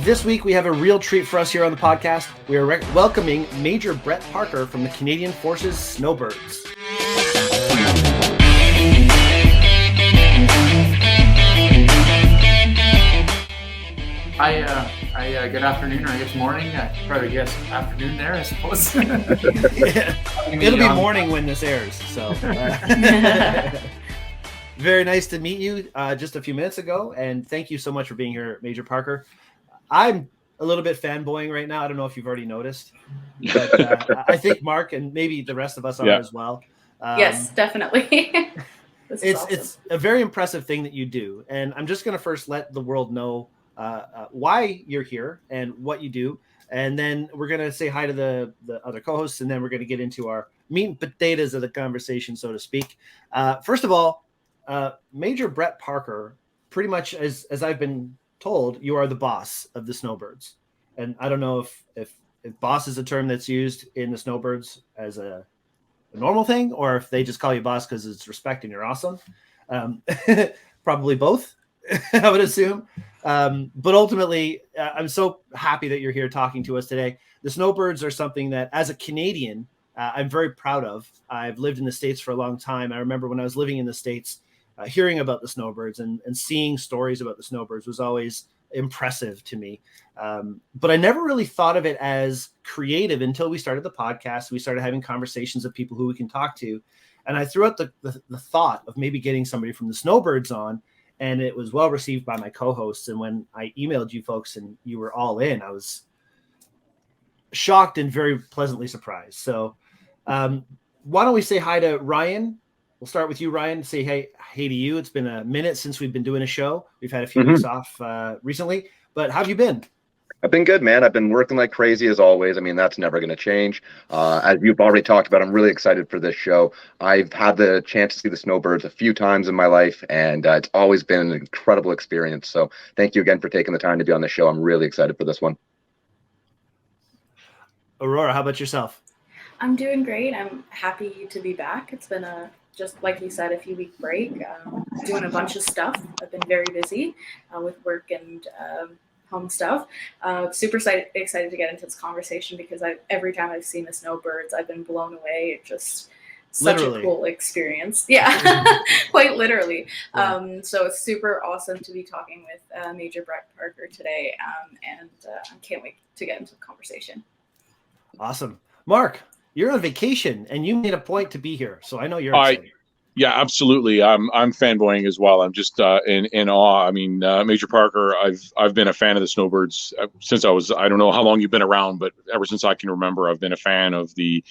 This week, we have a real treat for us here on the podcast. We are welcoming Major Brett Parker from the Canadian Forces Snowbirds. Hi, good afternoon, or I guess morning. I probably guess afternoon there, I suppose. Yeah. It'll be morning when this airs. So, very nice to meet you just a few minutes ago, and thank you so much for being here, Major Parker. I'm a little bit fanboying right now. I don't know if you've already noticed, but I think Mark and maybe the rest of us are as well. Yes, definitely. It's a very impressive thing that you do, and I'm just going to first let the world know why you're here and what you do, and then we're going to say hi to the other co-hosts, and then we're going to get into our meat and potatoes of the conversation, so to speak. First of all, Major Brett Parker, pretty much as I've been told, you are the boss of the Snowbirds, and I don't know if boss is a term that's used in the Snowbirds as a normal thing, or if they just call you boss because it's respect and you're awesome. Probably both. I would assume. But ultimately, I'm so happy that you're here talking to us today. The Snowbirds are something that, as a Canadian, I'm very proud of. I've lived in the States for a long time. I remember when I was living in the States, hearing about the Snowbirds and seeing stories about the Snowbirds was always impressive to me. But I never really thought of it as creative until we started the podcast. We started having conversations of people who we can talk to. And I threw out the thought of maybe getting somebody from the Snowbirds on, and it was well received by my co-hosts. And when I emailed you folks and you were all in, I was shocked and very pleasantly surprised. So why don't we say hi to Ryan? We'll start with you, Ryan. Say hey to you. It's been a minute since we've been doing a show. We've had a few weeks off recently, but how have you been? I've been good, man. I've been working like crazy as always. I mean, that's never going to change. As you've already talked about, I'm really excited for this show. I've had the chance to see the Snowbirds a few times in my life, and it's always been an incredible experience. So thank you again for taking the time to be on the show. I'm really excited for this one. Aurora, how about yourself? I'm doing great. I'm happy to be back. It's been just like you said, a few week break, doing a bunch of stuff. I've been very busy with work and home stuff. Super excited to get into this conversation because every time I've seen the Snowbirds, I've been blown away. It's just such a cool experience. Yeah, quite literally. Yeah. So it's super awesome to be talking with Major Brett Parker today, and I can't wait to get into the conversation. Awesome. Mark, you're on vacation and you made a point to be here, so I know you're excited. Yeah, absolutely. I'm fanboying as well. I'm just in awe. I mean, Major Parker, I've been a fan of the Snowbirds since I don't know how long you've been around, but ever since I can remember, I've been a fan of the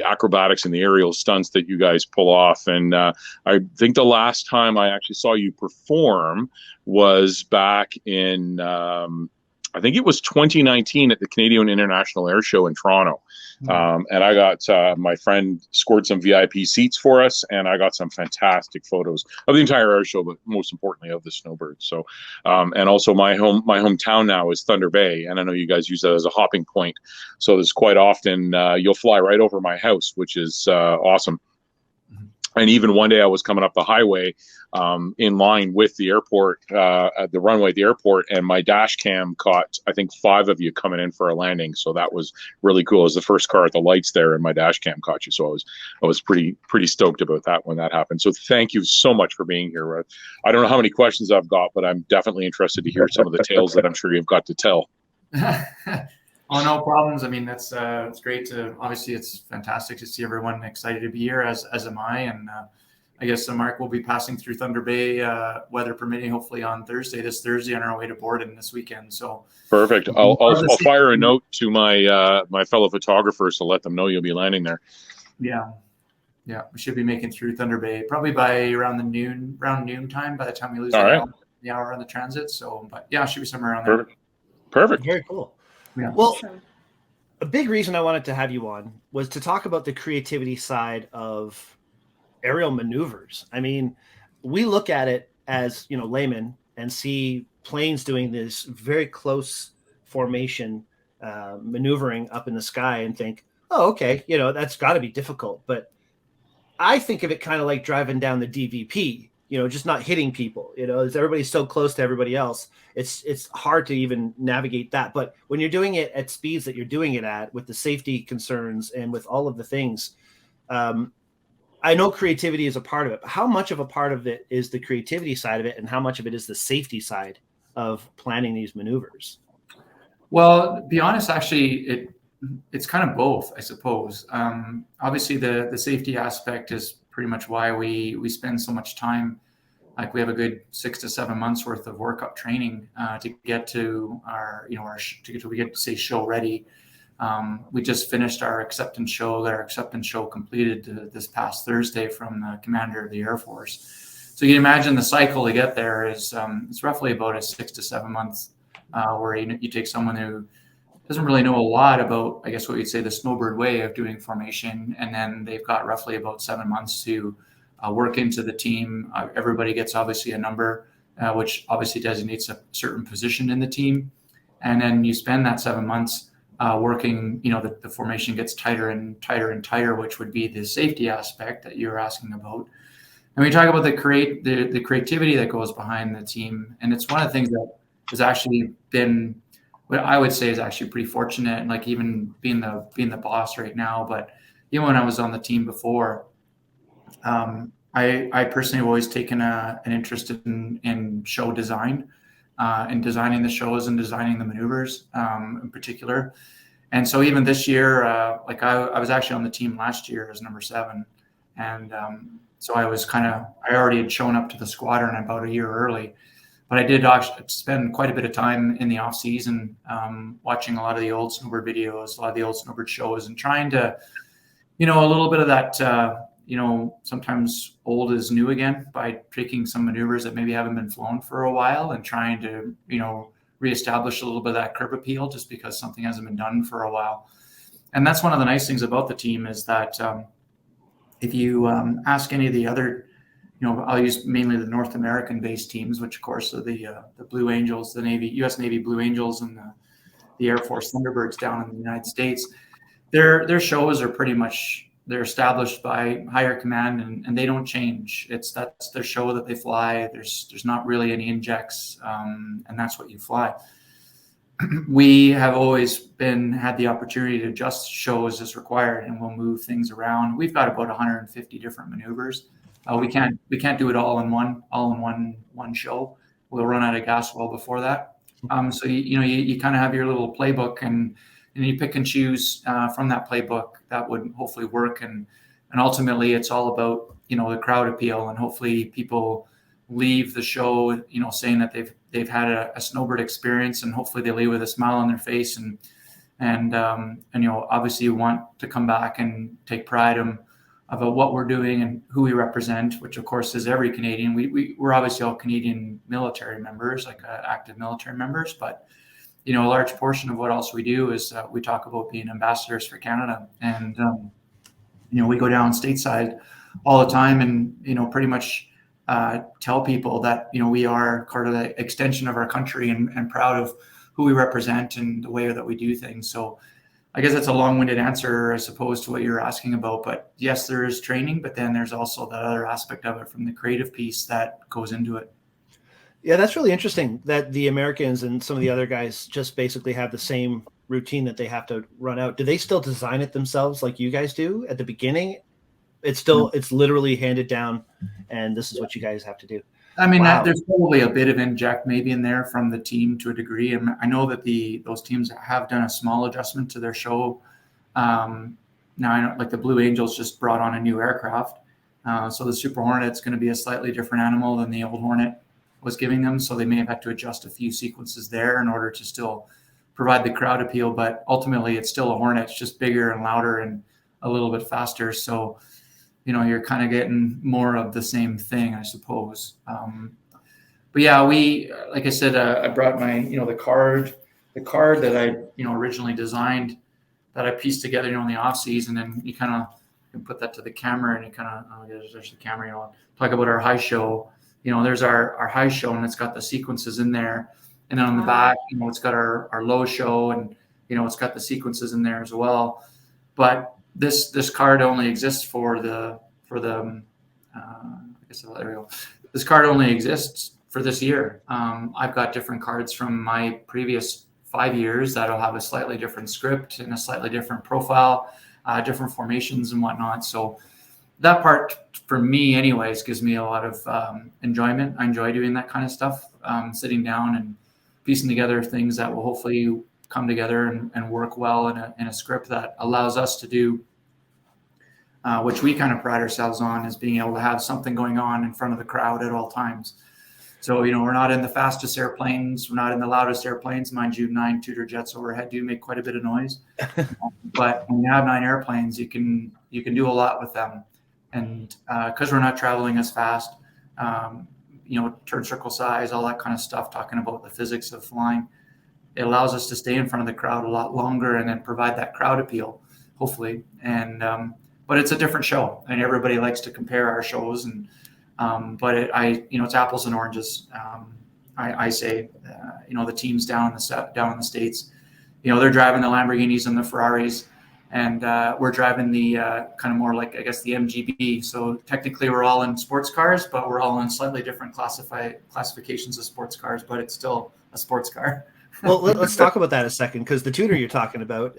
acrobatics and the aerial stunts that you guys pull off. And I think the last time I actually saw you perform was back in I think it was 2019 at the Canadian International Air Show in Toronto. And I got my friend scored some VIP seats for us, and I got some fantastic photos of the entire air show, but most importantly of the Snowbirds. So, and also my hometown now is Thunder Bay, and I know you guys use that as a hopping point. So there's quite often you'll fly right over my house, which is awesome. And even one day I was coming up the highway in line with the airport, at the runway at the airport, and my dash cam caught, I think, 5 of you coming in for a landing. So that was really cool. It was the first car at the lights there, and my dash cam caught you. So I was pretty stoked about that when that happened. So thank you so much for being here. I don't know how many questions I've got, but I'm definitely interested to hear some of the tales that I'm sure you've got to tell. Oh, no problems. I mean, it's great to, obviously it's fantastic to see everyone excited to be here, as am I. And I guess Mark will be passing through Thunder Bay, weather permitting, hopefully on this Thursday on our way to Borden this weekend. So perfect. I'll fire a note to my my fellow photographers to let them know you'll be landing there. Yeah, we should be making through Thunder Bay probably by around noon time by the time we lose the hour on the transit. So, but yeah, it should be somewhere around there. Perfect. Very cool. Yeah. Well, a big reason I wanted to have you on was to talk about the creativity side of aerial maneuvers. I mean, we look at it as, laymen and see planes doing this very close formation maneuvering up in the sky and think, oh, okay, that's got to be difficult. But I think of it kind of like driving down the DVP. just not hitting people. Everybody's so close to everybody else. It's hard to even navigate that. But when you're doing it at speeds that you're doing it at, with the safety concerns and with all of the things, I know creativity is a part of it. But how much of a part of it is the creativity side of it, and how much of it is the safety side of planning these maneuvers? Well, to be honest, actually, it's kind of both, I suppose. Obviously, the safety aspect is pretty much why we spend so much time. Like, we have a good 6 to 7 months worth of workup training to get to we get to say show ready. We just finished our acceptance show. Our acceptance show completed this past Thursday from the commander of the Air Force. So you can imagine the cycle to get there is it's roughly about a 6 to 7 months where you take someone who doesn't really know a lot about, I guess what you'd say, the Snowbird way of doing formation, and then they've got roughly about 7 months to work into the team. Everybody gets obviously a number, which obviously designates a certain position in the team, and then you spend that 7 months working. The formation gets tighter and tighter and tighter, which would be the safety aspect that you're asking about. And we talk about the creativity that goes behind the team, and it's one of the things that has actually been, what I would say, is actually pretty fortunate. And like, even being the boss right now, but even when I was on the team before, I personally have always taken an interest in show design, in designing the shows and designing the maneuvers in particular. And so even this year, like I was actually on the team last year as number 7, and so I already had shown up to the squadron about a year early. But I did actually spend quite a bit of time in the off season watching a lot of the old Snowbird videos, a lot of the old Snowbird shows, and trying to, a little bit of that, sometimes old is new again, by taking some maneuvers that maybe haven't been flown for a while and trying to, reestablish a little bit of that curb appeal, just because something hasn't been done for a while. And that's one of the nice things about the team, is that if you ask any of the other, I'll use mainly the North American-based teams, which of course are the Blue Angels, the U.S. Navy Blue Angels, and the Air Force Thunderbirds down in the United States. Their shows are pretty much, they're established by higher command, and they don't change. That's their show that they fly. There's not really any injects, and that's what you fly. We have always had the opportunity to adjust shows as required, and we'll move things around. We've got about 150 different maneuvers. We can't do it all in one show. We'll run out of gas well before that. So you kind of have your little playbook, and you pick and choose from that playbook that would hopefully work. And ultimately, it's all about the crowd appeal, and hopefully people leave the show saying that they've had a Snowbird experience, and hopefully they leave with a smile on their face, and obviously you want to come back and take pride about what we're doing and who we represent, which of course is every Canadian. We're obviously all Canadian military members, like active military members, but a large portion of what else we do is we talk about being ambassadors for Canada, and we go down stateside all the time, and pretty much tell people that we are part of the extension of our country, and proud of who we represent and the way that we do things. So I guess that's a long-winded answer, I suppose, to what you're asking about. But yes, there is training, but then there's also that other aspect of it from the creative piece that goes into it. Yeah, that's really interesting that the Americans and some of the other guys just basically have the same routine that they have to run out. Do they still design it themselves like you guys do at the beginning? It's literally handed down, and this is what you guys have to do. I mean, Wow. there's probably a bit of inject maybe in there from the team to a degree. And I know that those teams have done a small adjustment to their show. Now, I know, like, the Blue Angels just brought on a new aircraft. So the Super Hornet's going to be a slightly different animal than the old Hornet was giving them. So they may have had to adjust a few sequences there in order to still provide the crowd appeal. But ultimately, it's still a Hornet. It's just bigger and louder and a little bit faster. So you're kind of getting more of the same thing, I suppose. But yeah, like I said, I brought my, the card that I, originally designed, that I pieced together, in the off season, and you kind of can put that to the camera, and you kind of, there's the camera, talk about our high show. There's our high show, and it's got the sequences in there. And then on the back, it's got our low show, and, it's got the sequences in there as well. But this card only exists for the I guess there we go. this card only exists for this year. I've got different cards from my previous 5 years that'll have a slightly different script and a slightly different profile, different formations and whatnot. So that part for me anyways gives me a lot of enjoyment. I enjoy doing that kind of stuff, sitting down and piecing together things that will hopefully come together and work well in a script that allows us to do which we kind of pride ourselves on, is being able to have something going on in front of the crowd at all times. So, we're not in the fastest airplanes, we're not in the loudest airplanes. Mind you, 9 Tudor jets overhead do make quite a bit of noise. But when you have 9 airplanes, you can do a lot with them. And because we're not traveling as fast, turn circle size, all that kind of stuff, talking about the physics of flying, it allows us to stay in front of the crowd a lot longer and then provide that crowd appeal, hopefully. And but it's a different show, and everybody likes to compare our shows. And but it's apples and oranges. I say, the teams down in the States, they're driving the Lamborghinis and the Ferraris, and we're driving the kind of more like, I guess, the MGB. So technically we're all in sports cars, but we're all in slightly different classifications of sports cars, but it's still a sports car. Well, let's talk about that a second, because the Tudor you're talking about,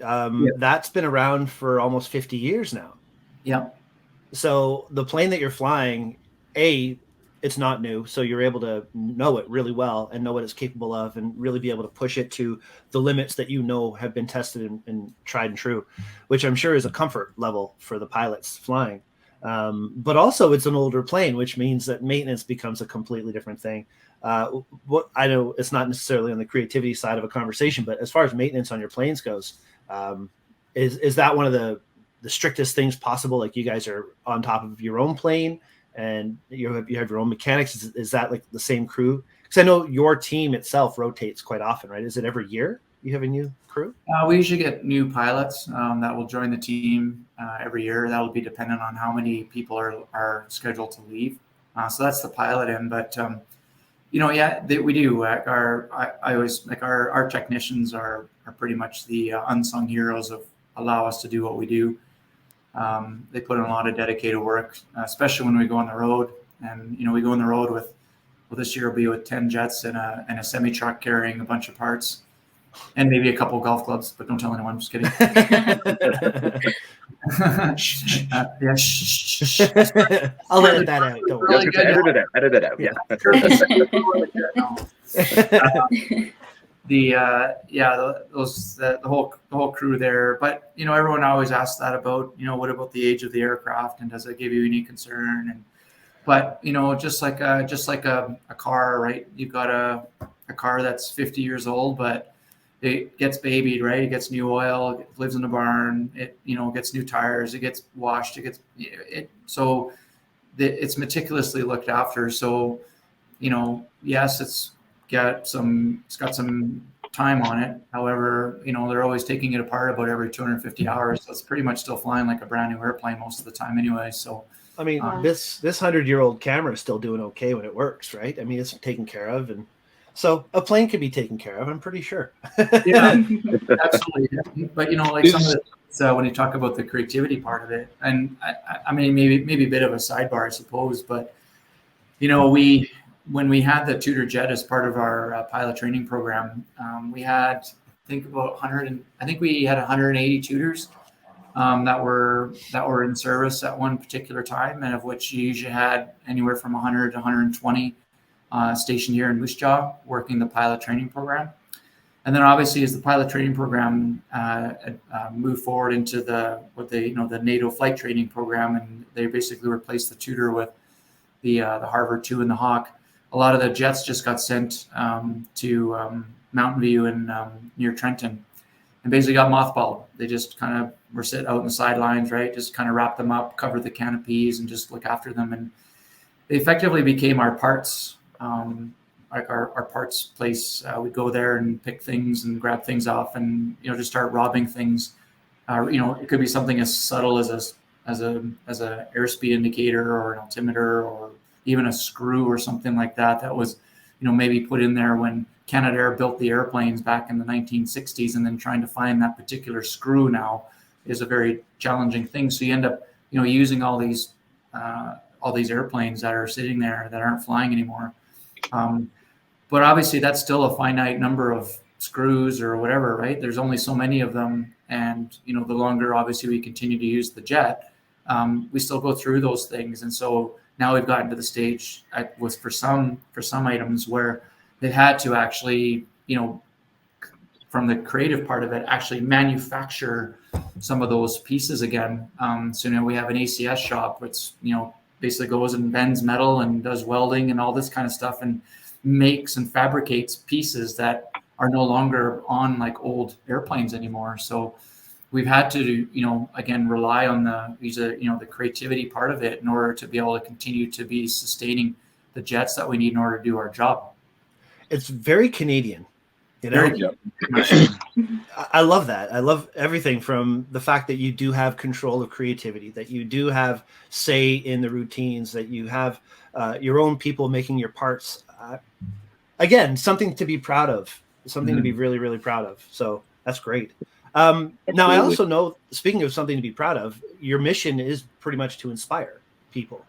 that's been around for almost 50 years now. Yeah. So the plane that you're flying, it's not new, so you're able to know it really well and know what it's capable of and really be able to push it to the limits that have been tested and tried and true, which I'm sure is a comfort level for the pilots flying. But also it's an older plane, which means that maintenance becomes a completely different thing. What I know, it's not necessarily on the creativity side of a conversation, but as far as maintenance on your planes goes, is that one of the strictest things possible? Like, you guys are on top of your own plane and you have your own mechanics. Is that like the same crew? Because I know your team itself rotates quite often, right? Is it every year you have a new crew? We usually get new pilots that will join the team every year. That will be dependent on how many people are scheduled to leave. So that's the pilot end. But we do. Our technicians are pretty much the unsung heroes of allow us to do what we do. They put in a lot of dedicated work, especially when we go on the road. And we go on the road with this year will be with 10 jets and a semi truck carrying a bunch of parts, and maybe a couple of golf clubs. But don't tell anyone. I'm just kidding. I'll edit that out. Don't worry. Really edit it out. Yeah. The whole crew there. But everyone always asks that about what about the age of the aircraft, and does it give you any concern? But just like a car, right? You've got a car that's 50 years old, but it gets babied, right? It gets new oil, it lives in a barn, it gets new tires, it gets washed, so it's meticulously looked after. So yes, it's got some time on it. However, they're always taking it apart about every 250 hours. So it's pretty much still flying like a brand new airplane most of the time anyway. So I mean, this 100-year-old camera is still doing okay when it works, right? I mean, it's taken care of, and so a plane can be taken care of, I'm pretty sure. Yeah, absolutely. But some of the when you talk about the creativity part of it, and I mean maybe a bit of a sidebar, I suppose, but when we had the Tudor jet as part of our pilot training program, we had we had 180 Tudors that were in service at one particular time, and of which you usually had anywhere from 100 to 120 stationed here in Moose Jaw working the pilot training program. And then obviously as the pilot training program moved forward into the NATO flight training program, and they basically replaced the Tudor with the Harvard II and the Hawk, a lot of the jets just got sent to Mountain View and near Trenton, and basically got mothballed. They just kind of were sit out in the sidelines, right? Just kind of wrap them up, cover the canopies, and just look after them. And they effectively became our parts, like our parts place. We'd go there and pick things and grab things off, and just start robbing things. It could be something as subtle as a airspeed indicator or an altimeter, or even a screw or something like that. That was, maybe put in there when Canadair built the airplanes back in the 1960s, and then trying to find that particular screw now is a very challenging thing. So you end up, using all these all these airplanes that are sitting there that aren't flying anymore. But obviously that's still a finite number of screws or whatever, right? There's only so many of them. And, the longer obviously we continue to use the jet, we still go through those things. And so now we've gotten to the stage for some items where they had to actually, from the creative part of it, actually manufacture some of those pieces again. So now we have an ACS shop, which, basically goes and bends metal and does welding and all this kind of stuff and makes and fabricates pieces that are no longer on like old airplanes anymore. So we've had to, again, rely on the creativity part of it in order to be able to continue to be sustaining the jets that we need in order to do our job. It's very Canadian. I love that. I love everything from the fact that you do have control of creativity, that you do have say in the routines, that you have your own people making your parts. Again, something to be proud of, something to be really, really proud of. So that's great. Now, I also know, speaking of something to be proud of, your mission is pretty much to inspire people.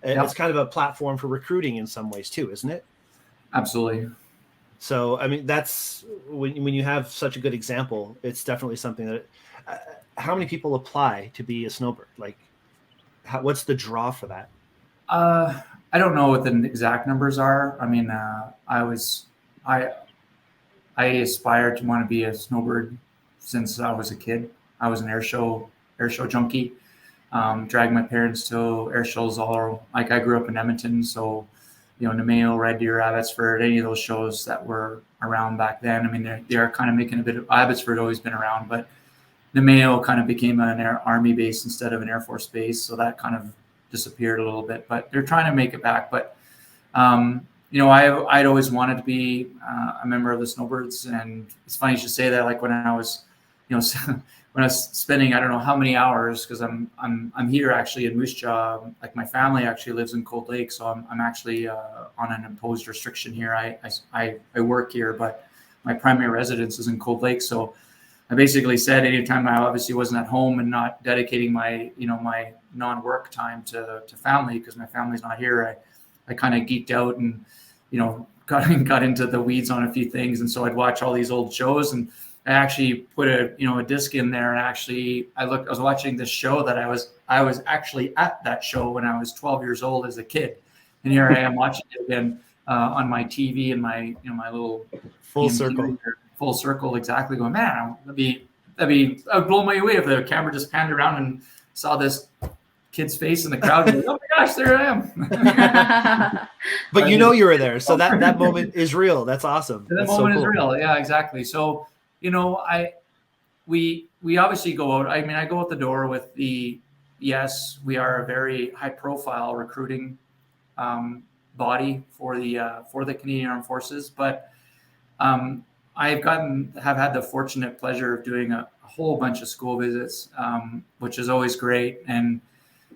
It's kind of a platform for recruiting in some ways too, isn't it? Absolutely. So, I mean, that's when you have such a good example, it's definitely something that, how many people apply to be a snowbird? Like, what's the draw for that? I don't know what the exact numbers are. I mean, I aspired to want to be a snowbird since I was a kid. I was an air show junkie, dragged my parents to air shows I grew up in Edmonton, so, Namao, Red Deer, Abbotsford, any of those shows that were around back then. I mean, they are kind of making a bit of, Abbotsford always been around, but Namao kind of became an Army base instead of an Air Force base. So that kind of disappeared a little bit, but they're trying to make it back. But, I'd always wanted to be a member of the Snowbirds. And it's funny you should say that, like when I was, when I was spending, I don't know how many hours, because I'm here actually in Moose Jaw. Like my family actually lives in Cold Lake, so I'm actually on an imposed restriction here. I work here, but my primary residence is in Cold Lake. So I basically said anytime I obviously wasn't at home and not dedicating my my non-work time to family, because my family's not here, I kind of geeked out and got into the weeds on a few things, and so I'd watch all these old shows. And I actually put a disc in there, and actually I was watching this show that I was actually at that show when I was 12 years old as a kid, and here I am watching it again on my TV and my my little full circle, exactly. Going, man, that would blow me away if the camera just panned around and saw this kid's face in the crowd. And, oh my gosh, there I am. But you were there, so that moment is real. That's awesome. That moment is real. Yeah, exactly. So. We obviously go out. I mean, I go out the door with yes, we are a very high profile recruiting body for the Canadian Armed Forces, but have had the fortunate pleasure of doing a whole bunch of school visits, which is always great. And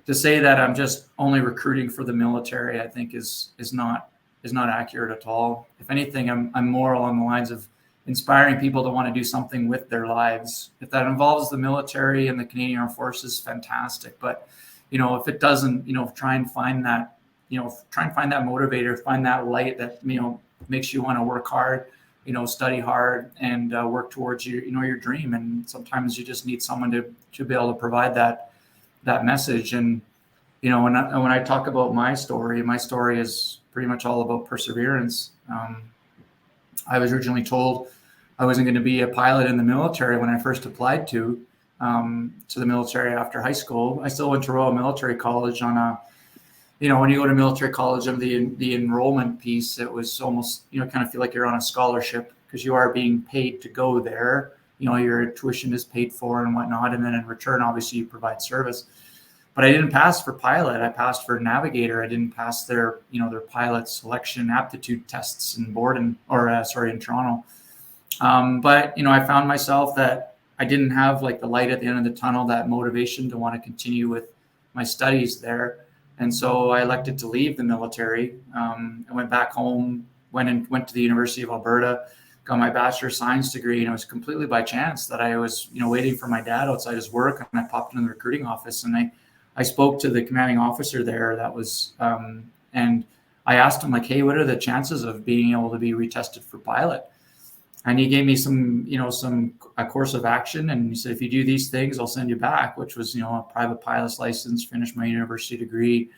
to say that I'm just only recruiting for the military, I think is not accurate at all. If anything, I'm more along the lines of inspiring people to want to do something with their lives. If that involves the military and the Canadian Armed Forces, fantastic. But, if it doesn't, try and find that motivator, find that light that, makes you want to work hard, study hard and work towards your dream. And sometimes you just need someone to be able to provide that message. And, when I talk about my story is pretty much all about perseverance. I was originally told I wasn't going to be a pilot in the military when I first applied to the military after high school. I still went to Royal Military College on when you go to military college and the enrollment piece, it was almost, kind of feel like you're on a scholarship because you are being paid to go there. Your tuition is paid for and whatnot. And then in return, obviously you provide service. But I didn't pass for pilot. I passed for navigator. I didn't pass their pilot selection aptitude tests in in Toronto. But I found myself that I didn't have like the light at the end of the tunnel, that motivation to want to continue with my studies there. And so I elected to leave the military. I went back home, went to the University of Alberta, got my Bachelor of Science degree. And it was completely by chance that I was, waiting for my dad outside his work. And I popped in the recruiting office and I spoke to the commanding officer there. That was, and I asked him like, hey, what are the chances of being able to be retested for pilot? And he gave me a course of action. And he said, if you do these things, I'll send you back, which was, a private pilot's license, finish my university degree.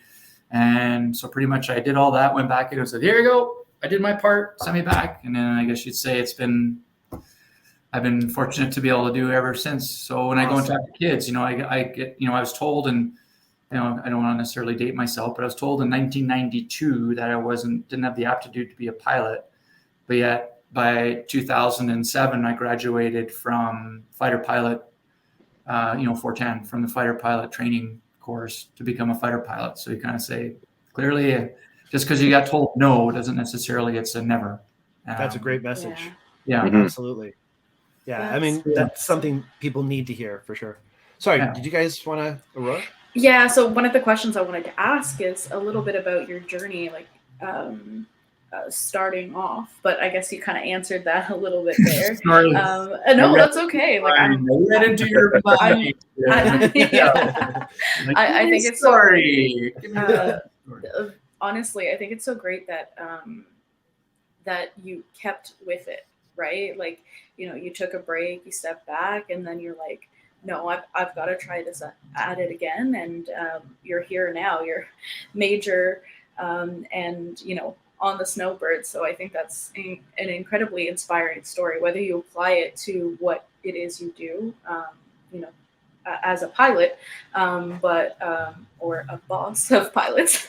And so pretty much I did all that, went back and said, here you go. I did my part, send me back. And then I guess you'd say I've been fortunate to be able to do ever since. So when I go and talk to kids, I get, I was told, and I don't want to necessarily date myself, but I was told in 1992 that I didn't have the aptitude to be a pilot. But yet by 2007, I graduated from fighter pilot, 410, from the fighter pilot training course to become a fighter pilot. So you kind of say, clearly, just because you got told no doesn't necessarily it's a never. That's a great message. Yeah, absolutely. Yeah, I mean, that's something people need to hear for sure. Sorry, did you guys want to, Aurora? Yeah, so one of the questions I wanted to ask is a little bit about your journey, like starting off, but I guess you kind of answered that a little bit there. No, that's okay. Like I read into your body. I think it's sorry. Honestly, I think it's so great that that you kept with it, right? Like, you took a break, you stepped back, and then you're like, no, I've got to try this at it again. And you're here now, you're major, and, on the Snowbird. So I think that's an incredibly inspiring story, whether you apply it to what it is you do, as a pilot, or a boss of pilots,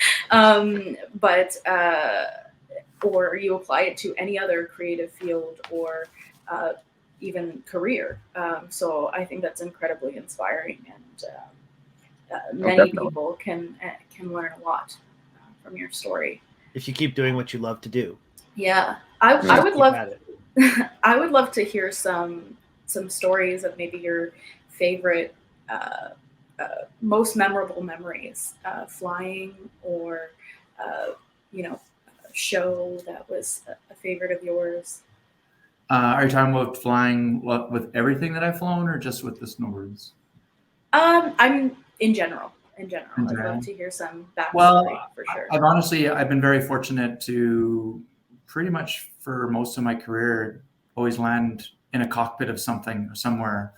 or you apply it to any other creative field or even career. So I think that's incredibly inspiring, and many people can learn a lot from your story. If you keep doing what you love to do. Yeah, I would love I would love to hear some stories of maybe your favorite, most memorable memories, flying, or show that was a favorite of yours. Are you talking about flying with everything that I've flown, or just with the Snowbirds? I'm in general. I'd love to hear some backstory for sure. I've been very fortunate to pretty much for most of my career always land in a cockpit of something or somewhere.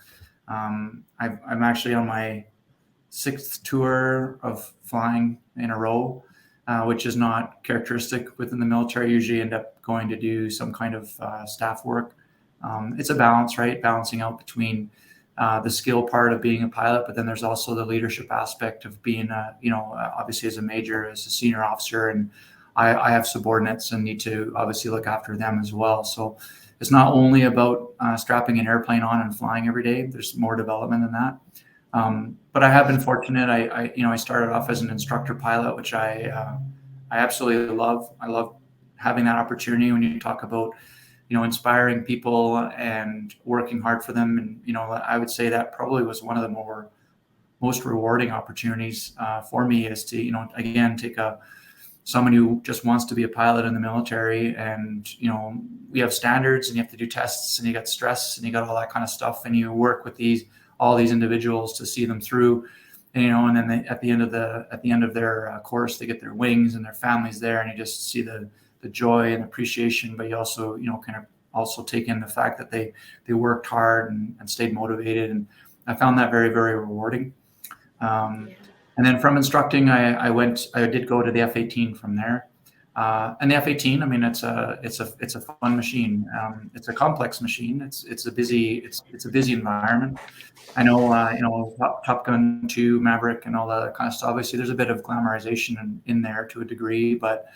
I'm actually on my 6th tour of flying in a row, which is not characteristic within the military. Usually end up going to do some kind of staff work. It's a balance, right? Balancing out between the skill part of being a pilot, but then there's also the leadership aspect of being, obviously as a major, as a senior officer, and I have subordinates and need to obviously look after them as well. So it's not only about strapping an airplane on and flying every day. There's more development than that. But I have been fortunate. I started off as an instructor pilot, which I absolutely love. I love having that opportunity when you talk about inspiring people and working hard for them. And, I would say that probably was one of the most rewarding opportunities for me, is to, again, take someone who just wants to be a pilot in the military. And, we have standards and you have to do tests and you got stress and you got all that kind of stuff. And you work with all these individuals to see them through, and then at the end of their course, they get their wings and their families there, and you just see the joy and appreciation, but you also, kind of also take in the fact that they worked hard and stayed motivated. And I found that very, very rewarding. And then from instructing, I did go to the F-18 from there. And the F-18, I mean, it's a fun machine. It's a complex machine. It's a busy environment. I know, Top Gun 2, Maverick, and all that kind of stuff. Obviously, there's a bit of glamorization in there to a degree, but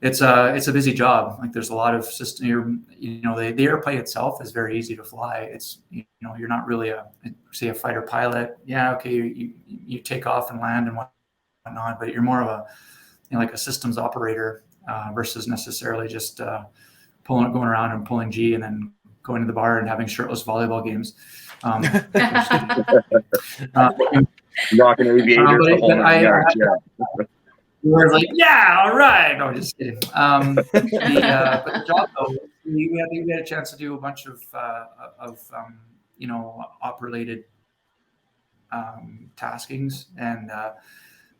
it's a busy job. Like, there's a lot of system. The airplane itself is very easy to fly. It's you're not really a fighter pilot. Yeah, okay, you take off and land and whatnot, but you're more of a like a systems operator versus necessarily just going around and pulling G and then going to the bar and having shirtless volleyball games. Rocking aviators the whole night. Yeah. We're like, yeah, all right. No, just kidding. But the job, though, we had a chance to do a bunch of op-related taskings, and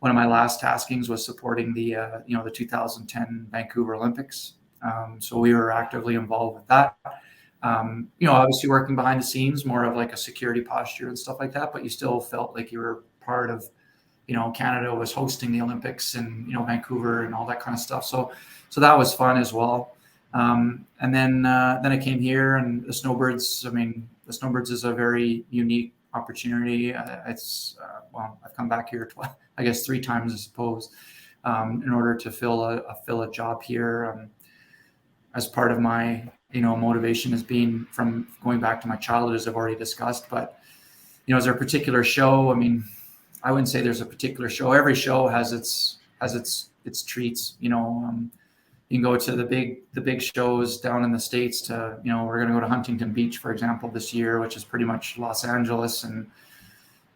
one of my last taskings was supporting the the 2010 Vancouver Olympics. So we were actively involved with that. Obviously working behind the scenes, more of like a security posture and stuff like that, but you still felt like you were part of, Canada was hosting the Olympics and, Vancouver and all that kind of stuff. So that was fun as well. And then I came here, and the Snowbirds. I mean, the Snowbirds is a very unique opportunity. I've come back here I guess 3 times, I suppose, in order to fill a job here. As part of my motivation has been from going back to my childhood, as I've already discussed. But is there a particular show? I mean, I wouldn't say there's a particular show. Every show has its treats. You can go to the big shows down in the States. We're going to go to Huntington Beach, for example, this year, which is pretty much Los Angeles. And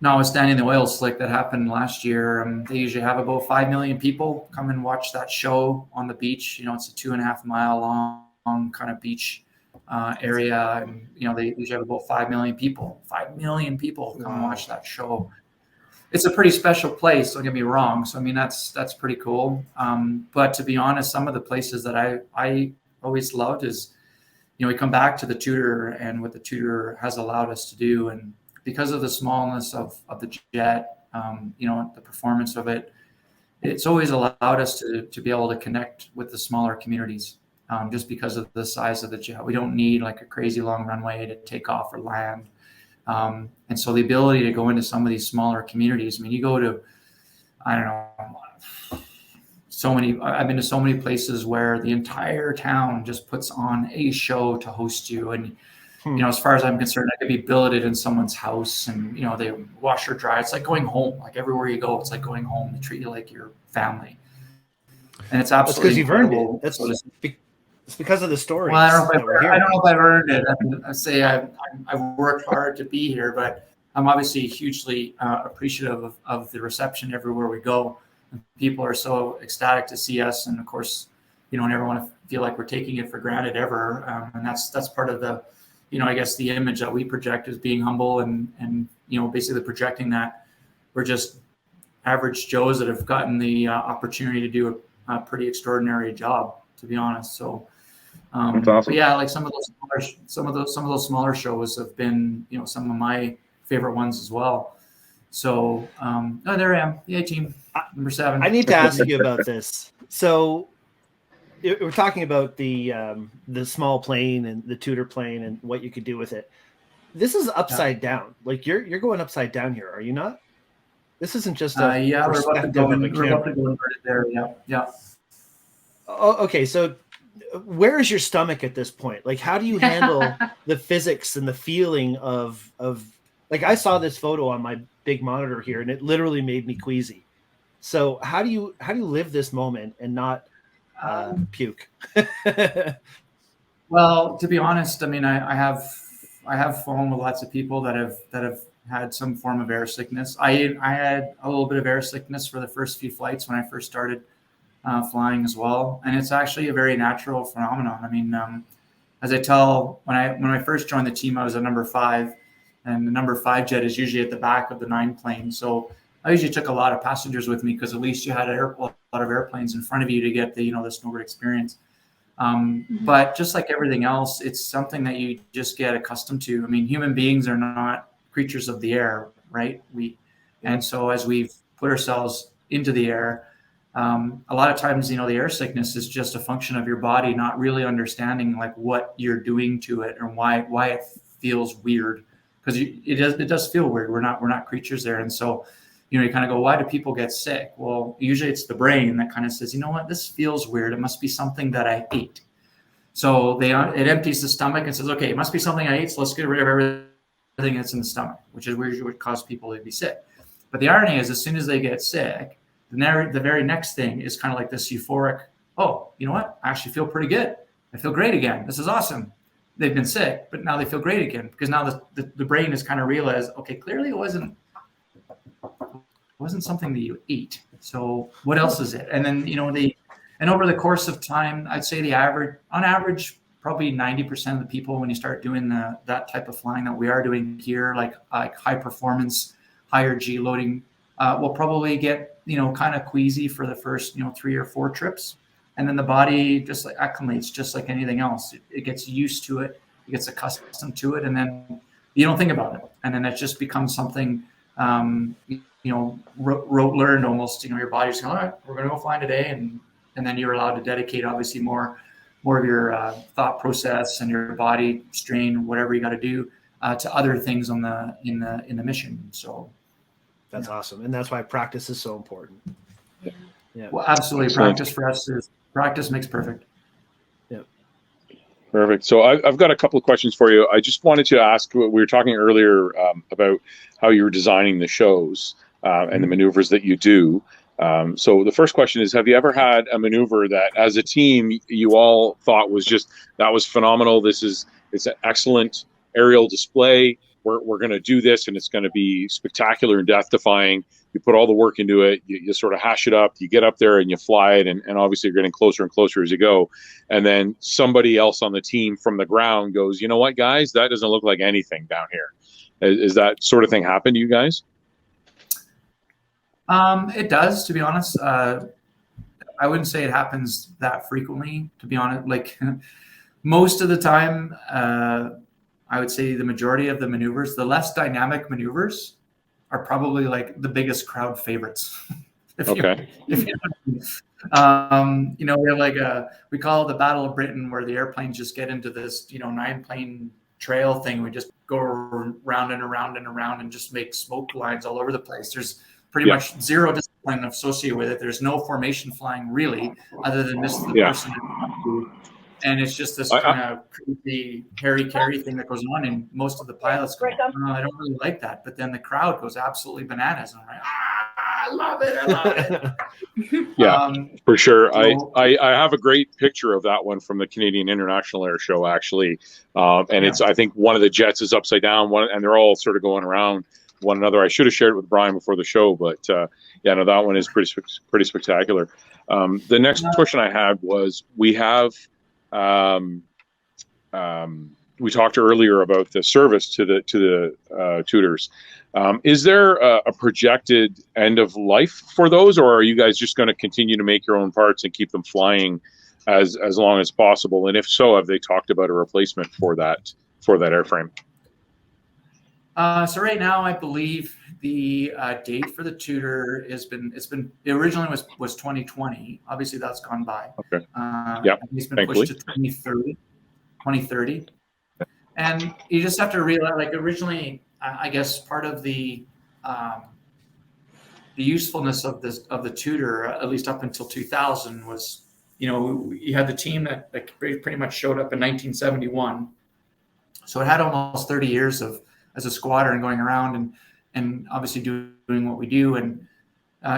notwithstanding the oil slick that happened last year, they usually have about 5 million people come and watch that show on the beach. It's a 2.5 mile long kind of beach area. And, they usually have about 5 million people. 5 million people come watch that show. It's a pretty special place, don't get me wrong. So, I mean, that's pretty cool. But to be honest, some of the places that I always loved is, we come back to the Tudor and what the Tudor has allowed us to do. And because of the smallness of the jet, the performance of it, it's always allowed us to be able to connect with the smaller communities, just because of the size of the jet. We don't need like a crazy long runway to take off or land. And so the ability to go into some of these smaller communities, I mean, you go to, I don't know, I've been to so many places where the entire town just puts on a show to host you. And, as far as I'm concerned, I could be billeted in someone's house, and, they wash or dry. It's like going home. Like everywhere you go, it's like going home. They treat you like your family. And it's absolutely because you've earned it. It's because of the stories. Well, I don't know if I've earned it. I say I've worked hard to be here, but I'm obviously hugely appreciative of the reception everywhere we go. And people are so ecstatic to see us, and of course, never want to feel like we're taking it for granted ever. And that's part of the, I guess the image that we project is being humble and basically projecting that we're just average Joes that have gotten the opportunity to do a pretty extraordinary job, to be honest. So. That's awesome. But yeah, like some of those smaller shows have been, some of my favorite ones as well. So, there I am, the A team, number 7. I need to ask you about this. So, we're talking about the small plane and the Tudor plane and what you could do with it. This is upside down. Like you're going upside down here, are you not? This isn't just a we're about to go inverted there. Yeah. Oh, okay. So, where is your stomach at this point? Like, how do you handle the physics and the feeling of like, I saw this photo on my big monitor here, and it literally made me queasy. So how do you live this moment and not puke? Well, to be honest, I mean, I have flown with lots of people that have had some form of air sickness. I had a little bit of air sickness for the first few flights when I first started flying as well, and it's actually a very natural phenomenon. I mean, as I tell, when I first joined the team, I was a number 5, and the number 5 jet is usually at the back of the 9 plane. So I usually took a lot of passengers with me, because at least you had a lot of airplanes in front of you to get the the Snowbird experience. But just like everything else, it's something that you just get accustomed to. I mean, human beings are not creatures of the air, right? And so as we've put ourselves into the air, a lot of times, the air sickness is just a function of your body not really understanding like what you're doing to it, or why it feels weird, because it does feel weird. We're not creatures there, and so you kind of go, why do people get sick? Well, usually it's the brain that kind of says, what, this feels weird. It must be something that I ate. So it empties the stomach and says, okay, it must be something I ate. So let's get rid of everything that's in the stomach, which is usually what causes people to be sick. But the irony is, as soon as they get sick, the very next thing is kind of like this euphoric, oh, you know what? I actually feel pretty good. I feel great again. This is awesome. They've been sick, but now they feel great again, because now the brain has kind of realized, okay, clearly it wasn't something that you ate. So what else is it? And then, and over the course of time, I'd say on average, probably 90% of the people, when you start doing that type of flying that we are doing here, like high performance, higher G loading will probably get, kind of queasy for the first, 3 or 4 trips. And then the body just like acclimates, just like anything else. It gets used to it, it gets accustomed to it, and then you don't think about it. And then it just becomes something, rote learned almost. Your body's going, all right, we're going to go fly today. And then you're allowed to dedicate obviously more of your thought process and your body strain, whatever you got to do to other things in the mission. So that's awesome. And that's why practice is so important. Yeah. Well, absolutely. Excellent. Practice for us is practice makes perfect. Yeah. Perfect. So I've got a couple of questions for you. I just wanted to ask, we were talking earlier about how you were designing the shows and the maneuvers that you do. So the first question is, have you ever had a maneuver that as a team you all thought that was phenomenal? It's an excellent aerial display. We're going to do this and it's going to be spectacular and death defying. You put all the work into it, you sort of hash it up, you get up there and you fly it, and obviously you're getting closer and closer as you go. And then somebody else on the team from the ground goes, you know what, guys, that doesn't look like anything down here. Is that sort of thing happen to you guys? It does, to be honest. I wouldn't say it happens that frequently, to be honest. Like most of the time, I would say the majority of the maneuvers, the less dynamic maneuvers, are probably like the biggest crowd favorites. Okay. We have like we call it the Battle of Britain, where the airplanes just get into this, 9-plane trail thing. We just go round and around and around and just make smoke lines all over the place. There's pretty much zero discipline associated with it. There's no formation flying really, other than this is the person. And it's just this kind of crazy Harry Carey thing that goes on, and most of the pilots go, "Oh, I don't really like that." But then the crowd goes absolutely bananas, and I'm like, I love it. Yeah, for sure. I have a great picture of that one from the Canadian International Air Show, actually. And it's, I think one of the jets is upside down, and they're all sort of going around one another. I should have shared it with Brian before the show, but that one is pretty spectacular. The next question I had was, we talked earlier about the service to the tutors. Is there a projected end of life for those, or are you guys just going to continue to make your own parts and keep them flying as long as possible? And if so, have they talked about a replacement for that airframe? So right now, I believe the date for the tutor it originally was 2020. Obviously, that's gone by. Okay. It's been pushed to 2030. And you just have to realize, like originally, I guess part of the usefulness of the tutor, at least up until 2000, was, you had the team that pretty much showed up in 1971. So it had almost 30 years as a squadron going around and obviously doing what we do. And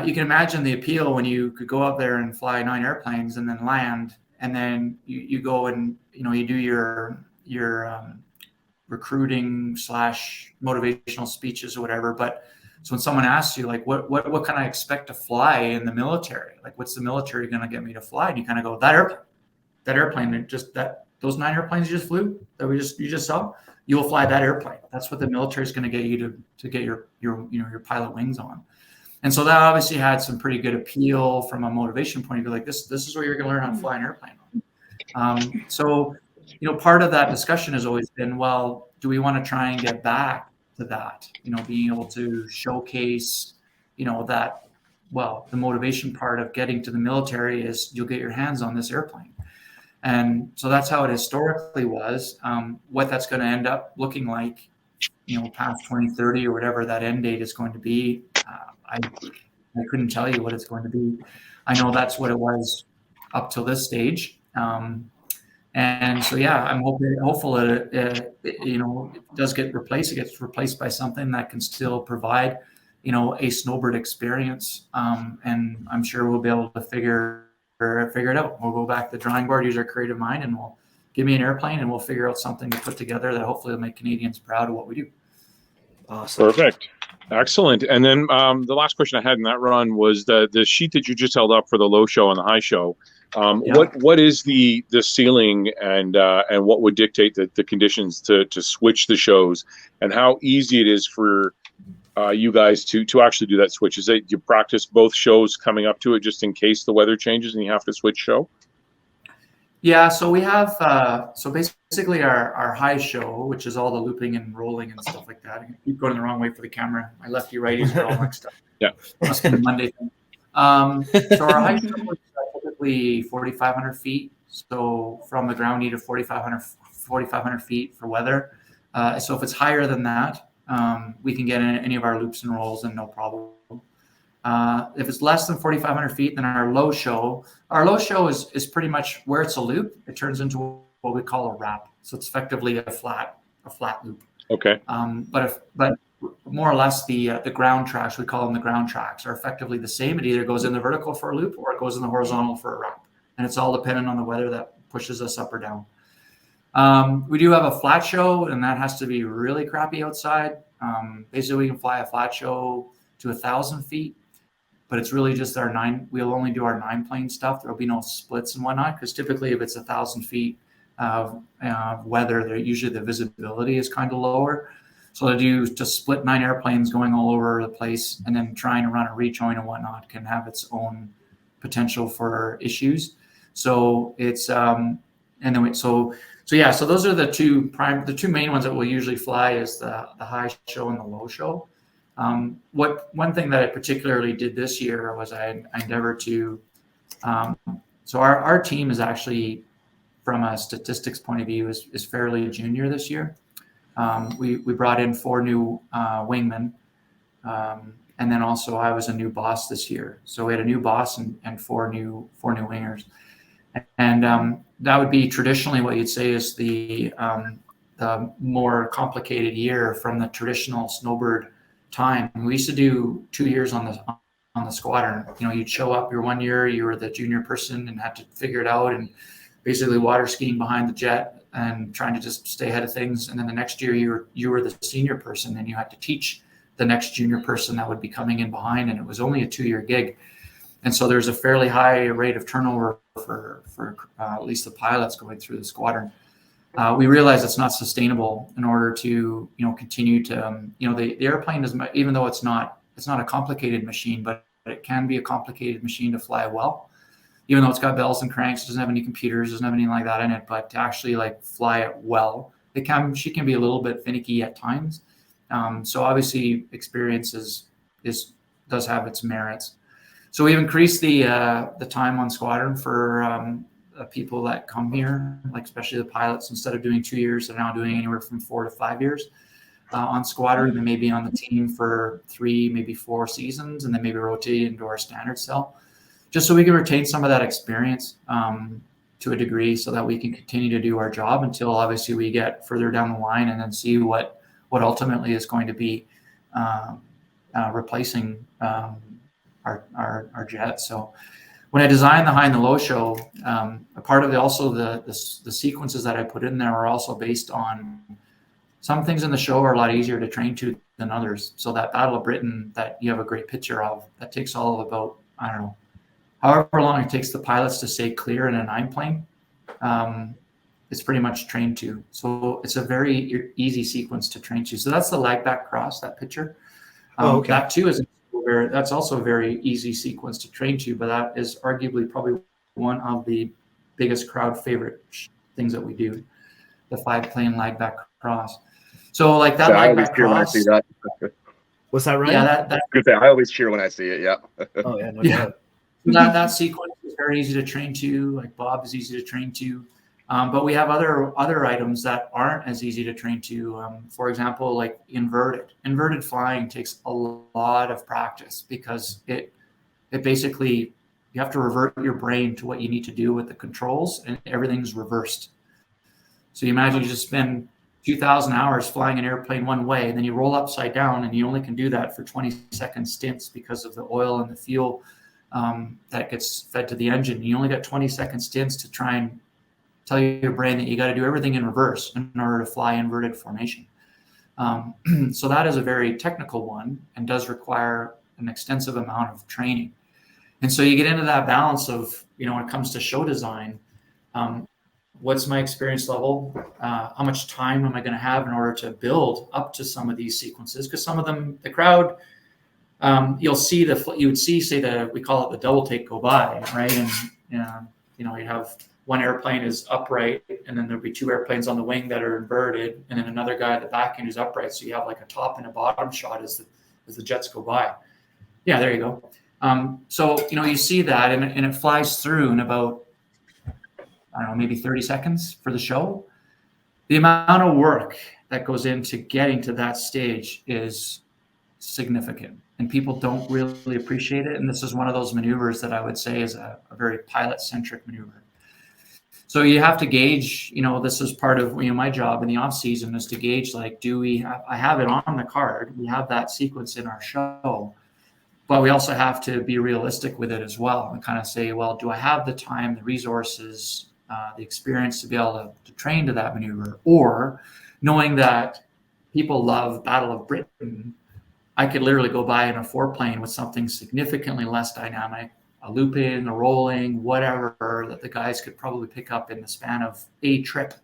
you can imagine the appeal when you could go up there and fly 9 airplanes and then land, and then you go and you do your recruiting / motivational speeches or whatever. But so when someone asks you, like, what can I expect to fly in the military? Like, what's the military going to get me to fly? And you kind of go, that airplane, those 9 airplanes you just flew that you just saw, you will fly that airplane. That's what the military is going to get you to get your pilot wings on. And so that obviously had some pretty good appeal from a motivation point of view. Like this is where you're going to learn how to fly an airplane. So part of that discussion has always been, well, do we want to try and get back to that? Being able to showcase, that, well, the motivation part of getting to the military is you'll get your hands on this airplane. And so that's how it historically was. What that's going to end up looking like, past 2030 or whatever that end date is going to be, I couldn't tell you what it's going to be. I know that's what it was up till this stage. And so, I'm hopeful that it does get replaced. It gets replaced by something that can still provide, a Snowbird experience. And I'm sure we'll be able to figure it out. We'll go back to the drawing board, use our creative mind, and we'll give me an airplane and we'll figure out something to put together that hopefully will make Canadians proud of what we do. Awesome. Perfect. Excellent. And then the last question I had in that run was the sheet that you just held up for the low show and the high show. What is the ceiling and what would dictate the conditions to switch the shows, and how easy it is for you guys to actually do that switch? Is it you practice both shows coming up to it just in case the weather changes and you have to switch show? Yeah, so we have so basically our high show, which is all the looping and rolling and stuff like that. I keep going the wrong way for the camera. My lefty righties are all mixed up. Yeah, must be the Monday thing. So our high show is typically 4,500 feet. So from the ground, you need 4,500 feet for weather. So if it's higher than that, we can get in any of our loops and rolls and no problem. If it's less than 4,500 feet, then our low show is pretty much where it's a loop. It turns into what we call a wrap. So it's effectively a flat loop. okay. But more or less the ground tracks, we call them the ground tracks, are effectively the same. It either goes in the vertical for a loop or it goes in the horizontal for a wrap. And it's all dependent on the weather that pushes us up or down. We do have a flat show, and that has to be really crappy outside. Basically, we can fly a flat show to 1,000 feet, but it's really just we'll only do our 9-plane stuff. There'll be no splits and whatnot, because typically if it's 1,000 feet of weather, usually the visibility is kind of lower. So to split 9 airplanes going all over the place and then trying to run a rejoin and whatnot can have its own potential for issues. So it's so those are the two main ones that we'll usually fly is the high show and the low show. One thing that I particularly did this year was I endeavored to so our team is actually, from a statistics point of view, is fairly junior this year. We brought in 4 new wingmen, and then also I was a new boss this year. So we had a new boss and 4 new wingers. And that would be traditionally what you'd say is the more complicated year from the traditional Snowbird time. We used to do 2 years on the squadron. You'd show up your 1 year, you were the junior person and had to figure it out, and basically water skiing behind the jet and trying to just stay ahead of things. And then the next year you were the senior person and you had to teach the next junior person that would be coming in behind. And it was only a 2-year gig. And so there's a fairly high rate of turnover for at least the pilots going through the squadron. We realize it's not sustainable in order to, continue to, the airplane is, even though it's not a complicated machine, but it can be a complicated machine to fly well, even though it's got bells and cranks, doesn't have any computers, doesn't have anything like that in it, but to actually fly it well, she can be a little bit finicky at times. So obviously experience does have its merits. So we've increased the time on squadron for people that come here, especially the pilots. Instead of doing 2 years, they're now doing anywhere from 4 to 5 years on squadron. They may be on the team for 3, maybe 4 seasons, and then maybe rotate into our standard cell, just so we can retain some of that experience to a degree, so that we can continue to do our job until obviously we get further down the line and then see what ultimately is going to be replacing our jet. So when I designed the high and the low show, a part of the sequences that I put in there are also based on some things in the show are a lot easier to train to than others. So that Battle of Britain that you have a great picture of, that takes all of about, I don't know, however long it takes the pilots to stay clear in a 9-plane, it's pretty much trained to. So it's a very easy sequence to train to. So that's the lag back cross, that picture. Okay. That too that's also a very easy sequence to train to, but that is arguably probably one of the biggest crowd favorite things that we do, the 5-plane lag back cross. So that lag back cross. I see that. What's that, Ryan? Yeah, I always cheer when I see it. Yeah. Oh yeah, no doubt. That sequence is very easy to train to. Bob is easy to train to. But we have other items that aren't as easy to train to. For example, inverted flying takes a lot of practice, because it basically, you have to revert your brain to what you need to do with the controls, and everything's reversed. So you imagine you just spend 2,000 hours flying an airplane one way, and then you roll upside down, and you only can do that for 20-second stints because of the oil and the fuel that gets fed to the engine. You only got 20-second stints to try and tell your brain that you got to do everything in reverse in order to fly inverted formation. So that is a very technical one and does require an extensive amount of training. And so you get into that balance of, when it comes to show design, what's my experience level? How much time am I going to have in order to build up to some of these sequences? Because some of them, the crowd, you'll see you would see, say, we call it the double take go by, right? And you have one airplane is upright, and then there'll be two airplanes on the wing that are inverted, and then another guy at the back end is upright. So you have like a top and a bottom shot as the jets go by. Yeah, there you go. So you see that, and it flies through in about, I don't know, maybe 30 seconds for the show. The amount of work that goes into getting to that stage is significant, and people don't really appreciate it. And this is one of those maneuvers that I would say is a very pilot-centric maneuver. So you have to gauge, this is part of my job in the off season, is to gauge, like, I have it on the card, we have that sequence in our show, but we also have to be realistic with it as well and kind of say, well, do I have the time, the resources, the experience to be able to train to that maneuver? Or knowing that people love Battle of Britain, I could literally go by in a 4-plane with something significantly less dynamic, a looping, a rolling, whatever, that the guys could probably pick up in the span of a trip.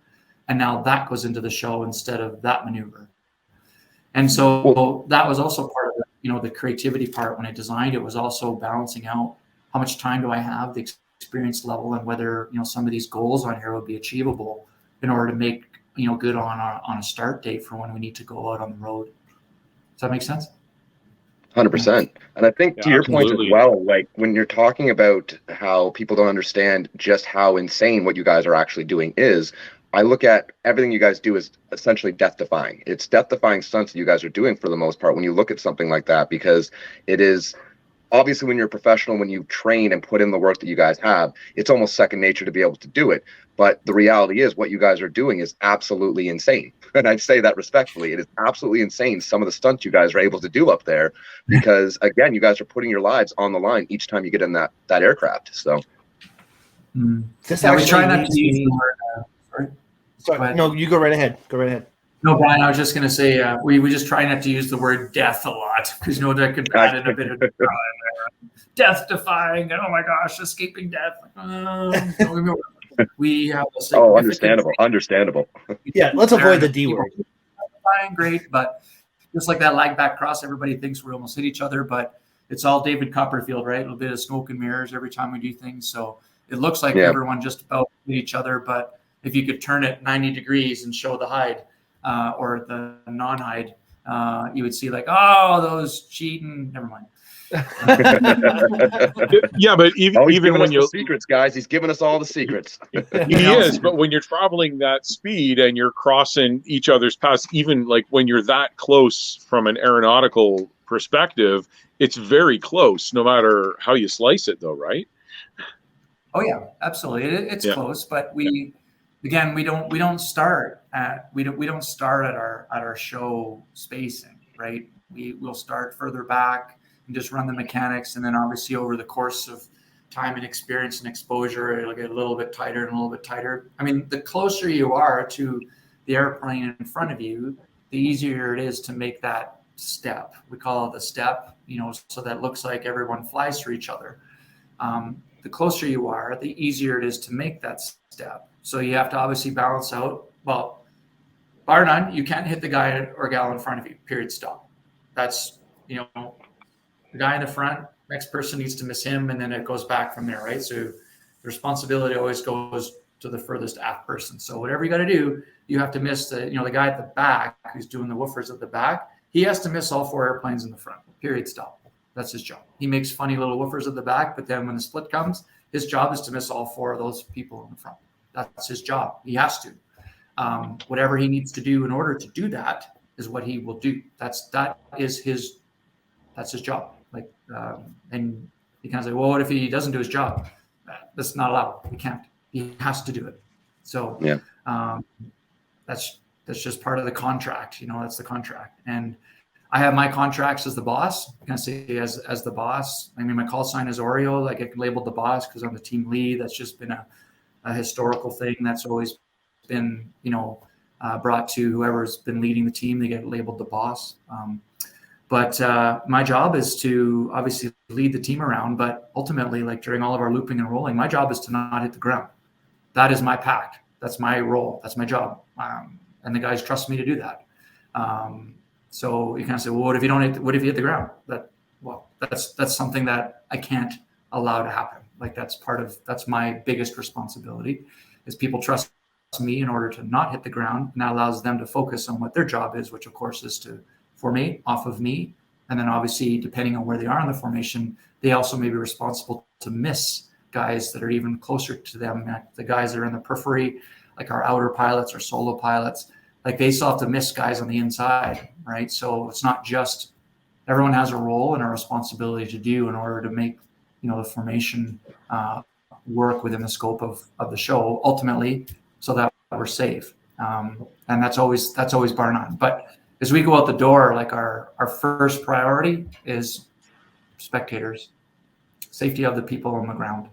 And now that goes into the show instead of that maneuver. And so that was also part of the creativity part when I designed it, was also balancing out how much time do I have, the experience level, and whether some of these goals on here would be achievable in order to make good on a start date for when we need to go out on the road. Does that make sense? 100%. And I think to your point as well, like when you're talking about how people don't understand just how insane what you guys are actually doing is, I look at everything you guys do as essentially death-defying. It's death-defying stunts that you guys are doing for the most part when you look at something like that, because it is obviously, when you're a professional, when you train and put in the work that you guys have, it's almost second nature to be able to do it. But the reality is what you guys are doing is absolutely insane. And I say that respectfully. It is absolutely insane, some of the stunts you guys are able to do up there, because, again, you guys are putting your lives on the line each time you get in that aircraft. So yeah, we try not to use the word. Sorry. No, you go right ahead. Go right ahead. No, Brian, I was just going to say we just try not to use the word death a lot, because that could add in a bit of death-defying, and oh my gosh, escaping death. We have a significant understandable. Yeah, let's avoid the D word. Great, but just like that lag back cross, everybody thinks we almost hit each other, but it's all David Copperfield, right? A little bit of smoke and mirrors every time we do things, so it looks like everyone just about hit each other. But if you could turn it 90 degrees and show the hide or the non-hide, you would see like, oh, those cheating. Never mind. Yeah, but even when you're secrets, guys, he's giving us all the secrets. He is, but when you're traveling that speed and you're crossing each other's paths, even like when you're that close from an aeronautical perspective, it's very close, no matter how you slice it, though, right? Oh yeah, absolutely. It's close, but we don't start at our show spacing, right? We'll start further back and just run the mechanics, and then obviously over the course of time and experience and exposure, it'll get a little bit tighter and a little bit tighter. I mean, the closer you are to the airplane in front of you, the easier it is to make that step. We call it the step, so that looks like everyone flies for each other. The closer you are, the easier it is to make that step. So you have to obviously balance out, well, bar none, you can't hit the guy or gal in front of you, period, stop. That's, the guy in the front, next person needs to miss him, and then it goes back from there, right? So the responsibility always goes to the furthest aft person. So whatever you got to do, you have to miss the guy at the back who's doing the woofers at the back. He has to miss all 4 airplanes in the front, period, stop. That's his job. He makes funny little woofers at the back, but then when the split comes, his job is to miss all 4 of those people in the front. That's his job. He has to. Whatever he needs to do in order to do that is what he will do. That's his job. Like, and you kind of say, well, what if he doesn't do his job? That's not allowed. We can't. He has to do it. So that's just part of the contract. That's the contract. And I have my contracts as the boss. I can say as the boss. I mean, my call sign is Oreo. Like, I get labeled the boss because I'm the team lead. That's just been a historical thing. That's always been, brought to whoever's been leading the team. They get labeled the boss. But my job is to obviously lead the team around. But ultimately, like during all of our looping and rolling, my job is to not hit the ground. That is my pact. That's my role. That's my job. And the guys trust me to do that. So you kind of say, well, what if you don't what if you hit the ground? That's something that I can't allow to happen. Like that's my biggest responsibility, is people trust me in order to not hit the ground, and that allows them to focus on what their job is, which of course is to formate off of me. And then obviously, depending on where they are in the formation, they also may be responsible to miss guys that are even closer to them. The guys that are in the periphery, like our outer pilots or solo pilots, like they still have to miss guys on the inside, right? So it's not just, everyone has a role and a responsibility to do in order to make, the formation work within the scope of the show, ultimately, so that we're safe. And that's always bar none. But as we go out the door, like our first priority is spectators, safety of the people on the ground.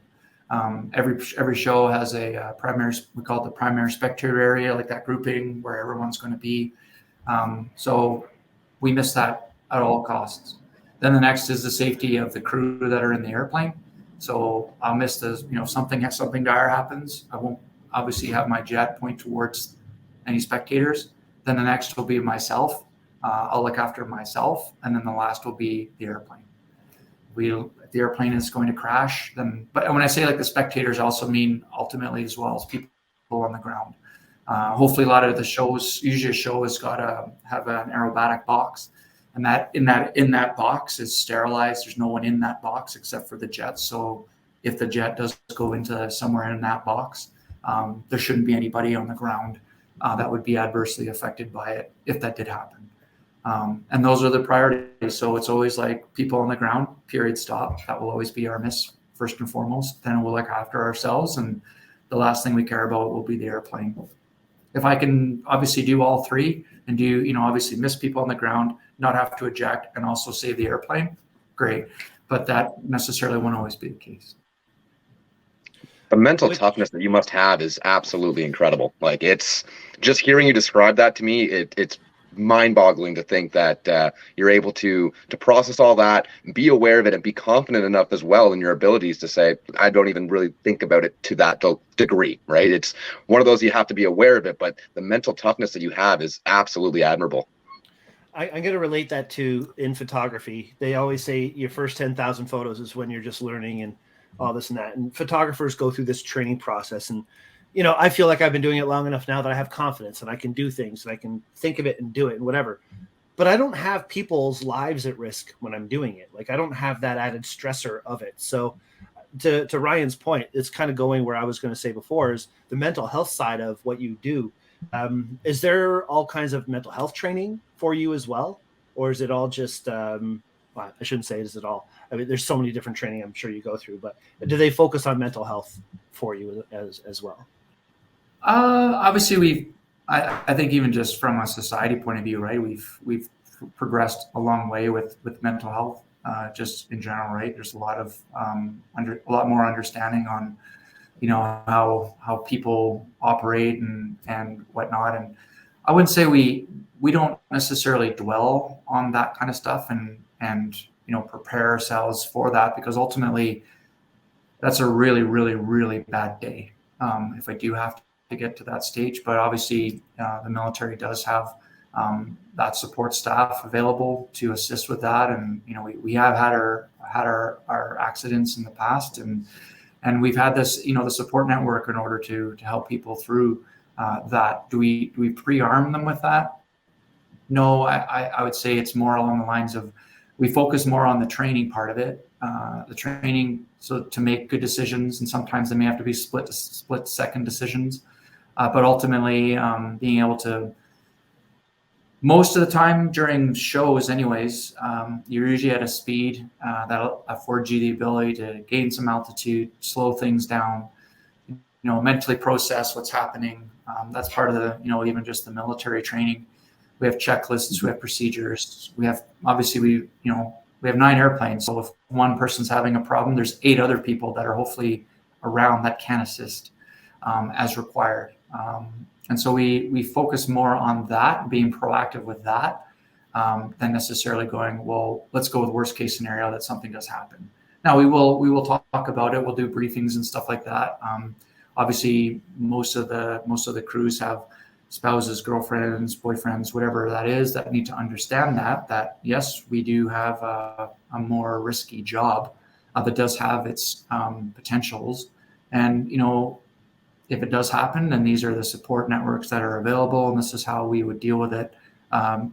Every show has a primary, we call it the primary spectator area, like that grouping where everyone's going to be. So we miss that at all costs. Then the next is the safety of the crew that are in the airplane. So I'll miss something dire happens. I won't obviously have my jet point towards any spectators. Then the next will be myself. I'll look after myself. And then the last will be the airplane. If the airplane is going to crash, but when I say like the spectators, I also mean ultimately as well as people on the ground. Hopefully a lot of the shows, usually a show has got to have an aerobatic box, and that in that box is sterilized. There's no one in that box except for the jet. So if the jet does go into somewhere in that box, there shouldn't be anybody on the ground that would be adversely affected by it if that did happen. And those are the priorities. So it's always like people on the ground, period, stop. That will always be our miss first and foremost. Then we'll look after ourselves. And the last thing we care about will be the airplane. If I can obviously do all three and do, obviously miss people on the ground, not have to eject, and also save the airplane, great. But that necessarily won't always be the case. The mental toughness that you must have is absolutely incredible. Like, it's just hearing you describe that to me, it's mind-boggling to think that you're able to process all that, be aware of it, and be confident enough as well in your abilities to say, I don't even really think about it to that degree, right? It's one of those, you have to be aware of it, but the mental toughness that you have is absolutely admirable. I'm going to relate that to in photography. They always say your first 10,000 photos is when you're just learning and all this and that. And photographers go through this training process. And, I feel like I've been doing it long enough now that I have confidence and I can do things and I can think of it and do it and whatever. But I don't have people's lives at risk when I'm doing it. Like, I don't have that added stressor of it. So to Ryan's point, it's kind of going where I was going to say before, is the mental health side of what you do. Is there all kinds of mental health training for you as well? Or is it all just, well, I shouldn't say is it all. I mean, there's so many different training I'm sure you go through, but do they focus on mental health for you as well? Obviously I think even just from a society point of view, right, we've progressed a long way with mental health, just in general, right? There's a lot more understanding on, how people operate and whatnot. And I wouldn't say we don't necessarily dwell on that kind of stuff and prepare ourselves for that, because ultimately that's a really, really, really bad day if I do have to get to that stage. But obviously the military does have that support staff available to assist with that. And, we have had our accidents in the past, and we've had this, the support network in order to help people through that. Do we pre-arm them with that? No, I would say it's more along the lines of, we focus more on the training part of it, the training, so to make good decisions, and sometimes they may have to be split second decisions. But ultimately, being able to, most of the time during shows anyways, you're usually at a speed that'll afford you the ability to gain some altitude, slow things down, mentally process what's happening. That's part of the, even just the military training. We have checklists, we have procedures, we have 9 airplanes. So if one person's having a problem, there's 8 other people that are hopefully around that can assist as required. And so we focus more on that, being proactive with that, than necessarily going, well, let's go with worst case scenario that something does happen. Now we will talk about it. We'll do briefings and stuff like that. obviously most of the crews have spouses, girlfriends, boyfriends, whatever that is, that need to understand that yes, we do have a more risky job that does have its potentials. And, if it does happen, then these are the support networks that are available, and this is how we would deal with it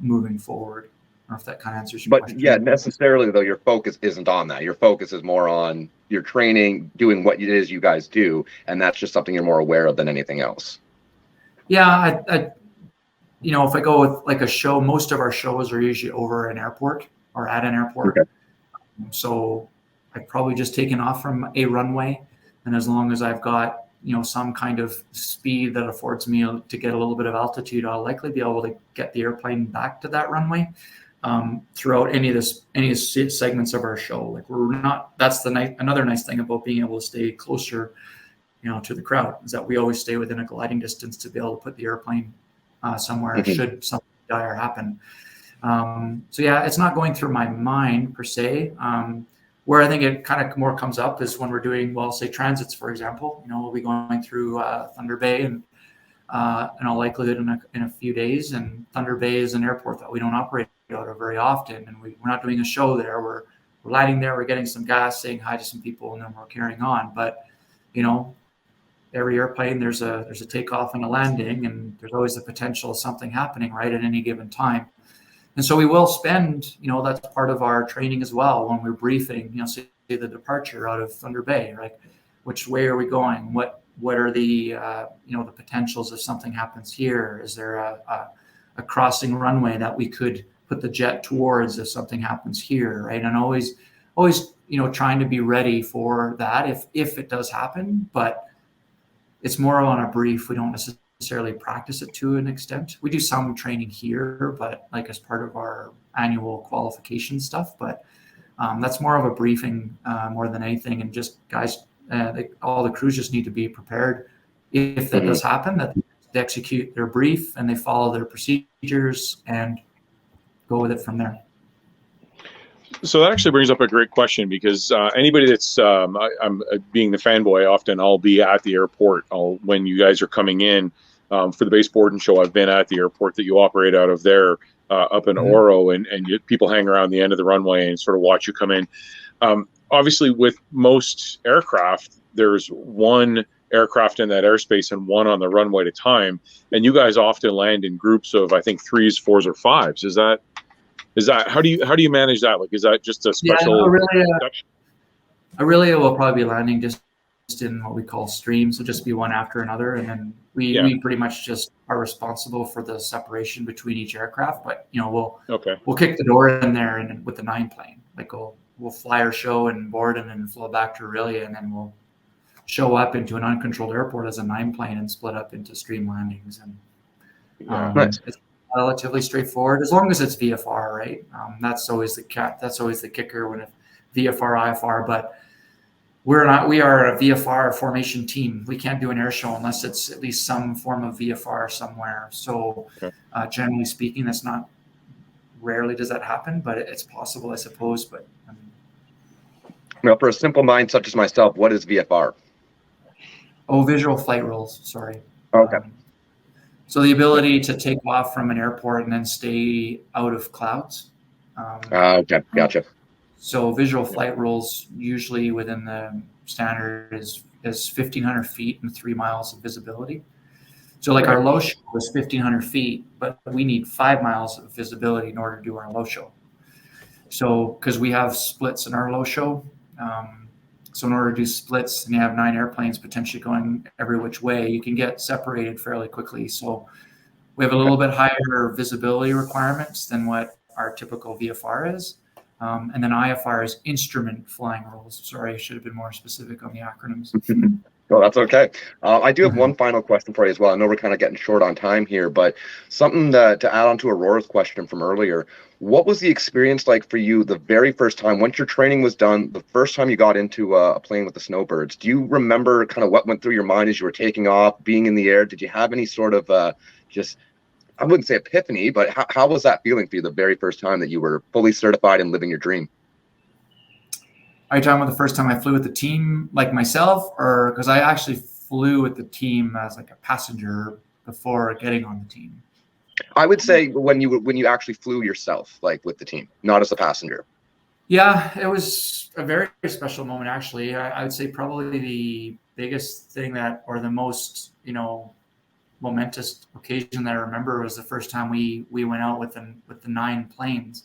moving forward. I don't know if that kind of answers your question. Yeah, necessarily though, your focus isn't on that. Your focus is more on your training, doing what it is you guys do, and that's just something you're more aware of than anything else. Yeah, I if I go with like a show, most of our shows are usually over an airport or at an airport. Okay. So I've probably just taken off from a runway, and as long as I've got some kind of speed that affords me to get a little bit of altitude, I'll likely be able to get the airplane back to that runway throughout any of segments of our show. Like that's another nice thing about being able to stay closer, to the crowd, is that we always stay within a gliding distance to be able to put the airplane somewhere should something dire happen. So yeah, it's not going through my mind per se. Where I think it kind of more comes up is when we're doing, say transits, for example. We'll be going through Thunder Bay and in all likelihood in a few days. And Thunder Bay is an airport that we don't operate out of very often, and we're not doing a show there. We're landing there, we're getting some gas, saying hi to some people, and then we're carrying on. But every airplane, there's a takeoff and a landing, and there's always the potential of something happening right at any given time. And so we will spend, that's part of our training as well when we're briefing, say the departure out of Thunder Bay, right? Which way are we going? What are the, the potentials if something happens here? Is there a crossing runway that we could put the jet towards if something happens here, right? And always, trying to be ready for that if it does happen, but it's more on a brief. We don't necessarily practice it to an extent. We do some training here, but like as part of our annual qualification stuff, but that's more of a briefing more than anything. And just guys, all the crews just need to be prepared if that does happen, that they execute their brief and they follow their procedures and go with it from there. So that actually brings up a great question, because anybody that's I'm being the fanboy, often I'll be at the airport when you guys are coming in for the base boarding show. I've been at the airport that you operate out of there up in Oro, and people hang around the end of the runway and sort of watch you come in. Obviously, with most aircraft, there's one aircraft in that airspace and one on the runway at a time, and you guys often land in groups of, I think, 3s, 4s, or 5s. Is that how do you manage that? Like, is that just a special? Yeah, Aurelia will probably be landing just in what we call streams, so just be one after another, and then we pretty much just are responsible for the separation between each aircraft. But we'll kick the door in there and with the 9 plane, like we'll fly our show and board and then flow back to Aurelia, and then we'll show up into an uncontrolled airport as a 9 plane and split up into stream landings. And nice. It's relatively straightforward as long as it's VFR, right? That's always the kicker when it's VFR, IFR. But we are a VFR formation team. We can't do an air show unless it's at least some form of VFR somewhere. So generally speaking, that's not, rarely does that happen, but it's possible, I suppose. But for a simple mind such as myself, what is VFR? Visual flight rules. Sorry. Okay. So the ability to take off from an airport and then stay out of clouds. Okay, gotcha. So visual flight rules usually within the standard is 1,500 feet and 3 miles of visibility. So like our low show is 1,500 feet, but we need 5 miles of visibility in order to do our low show. So because we have splits in our low show, so in order to do splits and you have 9 airplanes potentially going every which way, you can get separated fairly quickly. So we have a little bit higher visibility requirements than what our typical VFR is. And then IFR is instrument flying rules. Sorry, I should have been more specific on the acronyms. Well, that's okay. I do have one final question for you as well. I know we're kind of getting short on time here, but something to add on to Aurora's question from earlier. What was the experience like for you the very first time, once your training was done, the first time you got into a plane with the Snowbirds? Do you remember kind of what went through your mind as you were taking off, being in the air? Did you have any sort of I wouldn't say epiphany, but how was that feeling for you the very first time that you were fully certified and living your dream? Are you talking about the first time I flew with the team, like myself, or because I actually flew with the team as like a passenger before getting on the team? I would say when you actually flew yourself, like with the team, not as a passenger. Yeah, it was a very special moment, actually. I would say probably the biggest thing or the most, momentous occasion that I remember was the first time we went out with the 9 planes,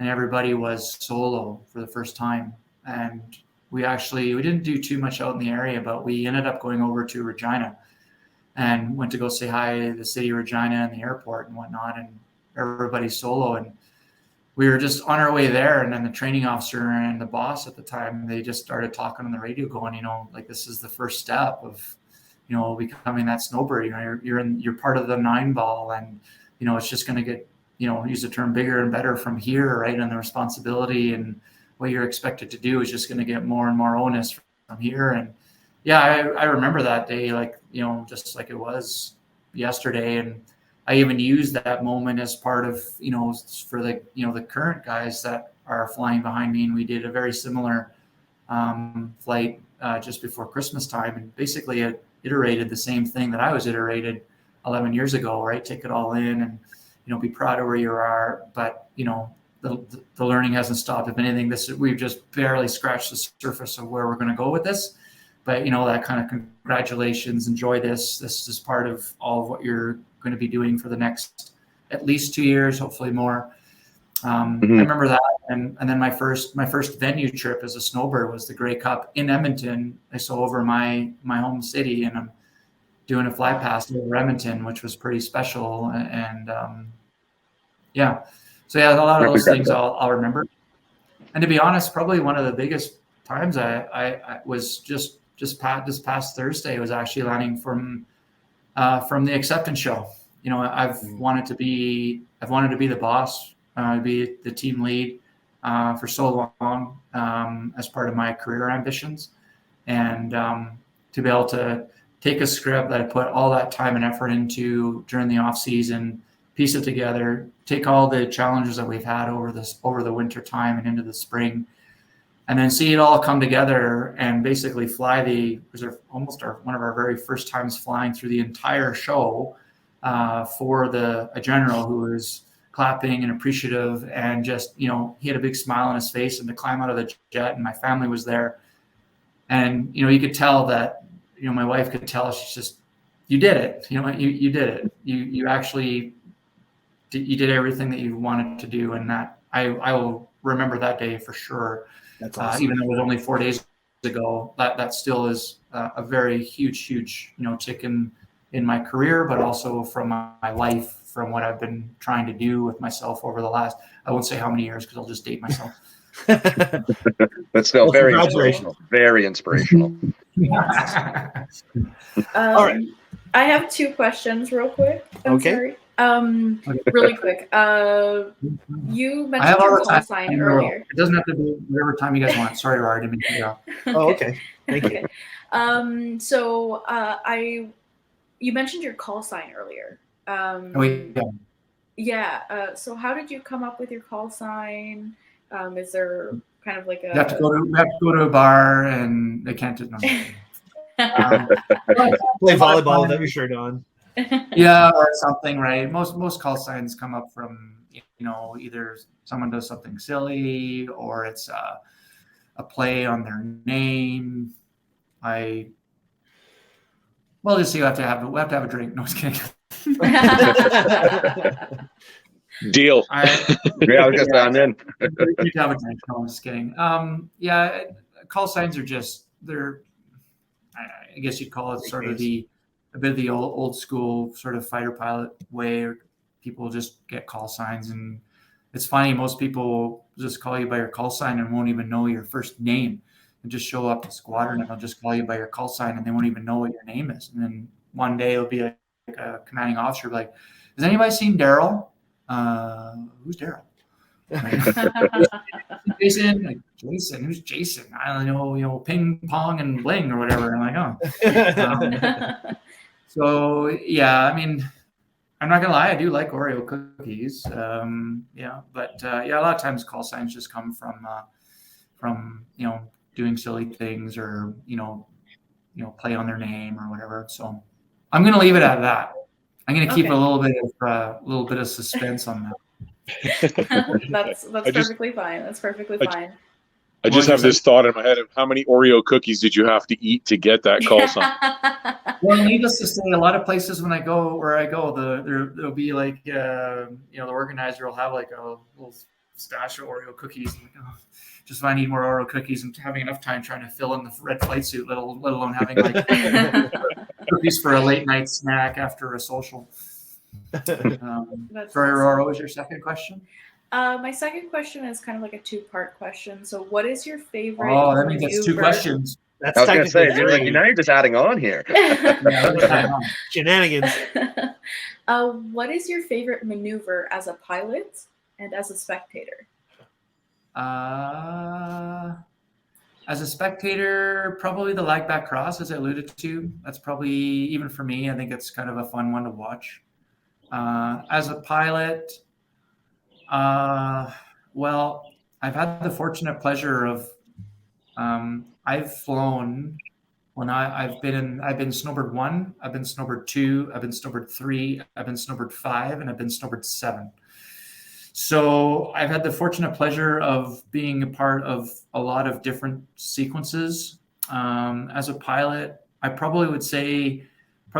and everybody was solo for the first time. And we didn't do too much out in the area, but we ended up going over to Regina and went to go say hi to the city of Regina and the airport and whatnot, and everybody's solo. And we were just on our way there, and then the training officer and the boss at the time, they just started talking on the radio going, like, this is the first step of, becoming that Snowbird. You're part of the 9 ball, and, it's just going to get, use the term, bigger and better from here, right? And the responsibility and what you're expected to do is just going to get more and more onus from here. And yeah, I remember that day, like, just like it was yesterday. And I even used that moment as part of, for the, the current guys that are flying behind me. And we did a very similar flight just before Christmas time. And basically it iterated the same thing that I was iterated 11 years ago, right? Take it all in and, be proud of where you are. But, the learning hasn't stopped. If anything, we've just barely scratched the surface of where we're going to go with this. But, that kind of congratulations, enjoy this. This is part of all of what you're going to be doing for the next at least 2 years, hopefully more. I remember that. And then my first venue trip as a Snowbird was the Grey Cup in Edmonton. I saw over my home city, and I'm doing a fly past over Edmonton, which was pretty special. And yeah. So yeah, a lot of those things I'll remember. And to be honest, probably one of the biggest times I was this past Thursday was actually landing from the acceptance show. I've wanted to be the boss, be the team lead for so long as part of my career ambitions, and to be able to take a script that I put all that time and effort into during the off season, piece it together, take all the challenges that we've had over the winter time and into the spring, and then see it all come together and basically fly one of our very first times flying through the entire show for a general who was clapping and appreciative, and just, he had a big smile on his face, and to climb out of the jet, and my family was there. And, you could tell that, my wife could tell, she's just, you did it. You did it. You actually you did everything that you wanted to do. And that I will remember that day for sure. That's awesome. Even though it was only 4 days ago, that still is a very huge, tick in my career, but also from my life, from what I've been trying to do with myself over the last, I won't say how many years, because I'll just date myself. But still very inspirational. Very inspirational. All right. I have 2 questions real quick. I'm sorry. Really quick. You mentioned your call sign earlier. It doesn't have to be whatever time you guys want. Sorry, Rory, I didn't mean to go. Oh, okay. Thank you. So you mentioned your call sign earlier. Yeah. So how did you come up with your call sign? Is there kind of like a? We have to go to a bar, and they can't just. Play volleyball without your shirt on. Yeah, or something, right? Most call signs come up from, either someone does something silly, or it's a play on their name. Just see, we have to have a drink. No, I was kidding. Deal. Yeah, I was just on in. You need to have a drink. No, I'm just kidding. Call signs are just, I guess you'd call it sort of a bit of the old school sort of fighter pilot way, where people just get call signs. And it's funny, most people just call you by your call sign and won't even know your first name, and just show up to squadron and they'll just call you by your call sign and they won't even know what your name is. And then one day it'll be like a commanding officer like, has anybody seen Daryl? Who's Daryl? Jason, like, Jason, who's Jason? I don't know, ping pong and bling or whatever. I'm like, oh. So yeah, I mean, I'm not gonna lie, I do like Oreo cookies. But a lot of times call signs just come from doing silly things, or play on their name or whatever. So I'm going to leave it at that. I'm going to keep a little bit of suspense on that. That's perfectly fine. That's perfectly fine. I just have this thought in my head of how many Oreo cookies did you have to eat to get that call sign? Well, needless to say, a lot of places where I go, there'll be like, the organizer will have like a little stash of Oreo cookies. I'm like, oh, just if I need more Oreo cookies, and having enough time trying to fill in the red flight suit, let alone having like cookies for a late night snack after a social. Sorry, Aurora, what was your second question? My second question is kind of like a two-part question. So what is your favorite Oh, that means that's two questions. That's I was going to say, technically now you're just adding on here. shenanigans. What is your favorite maneuver as a pilot and as a spectator? As a spectator, probably the lag back cross, as I alluded to. That's probably, even for me, I think it's kind of a fun one to watch. As a pilot, well, I've had the fortunate pleasure of, I've flown when I've been Snowbird 1, I've been Snowbird 2, I've been Snowbird 3, I've been Snowbird 5, and I've been Snowbird 7. So I've had the fortunate pleasure of being a part of a lot of different sequences. As a pilot, I probably would say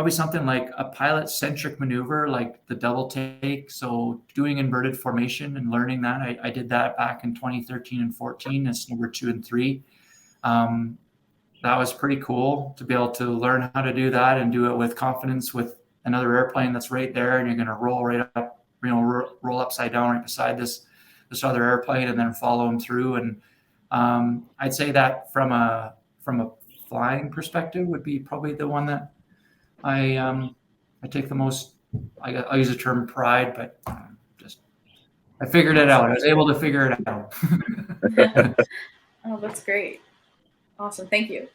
something like a pilot-centric maneuver, like the double take. So doing inverted formation and learning that. I did that back in 2013 and 14 as Snowbird 2 and 3. That was pretty cool to be able to learn how to do that and do it with confidence with another airplane that's right there, and you're going to roll right up, roll upside down right beside this other airplane, and then follow them through. And I'd say that from a flying perspective would be probably the one that I take the most. I'll use the term pride, but I figured it out. I was able to figure it out. Oh, that's great. Awesome. Thank you.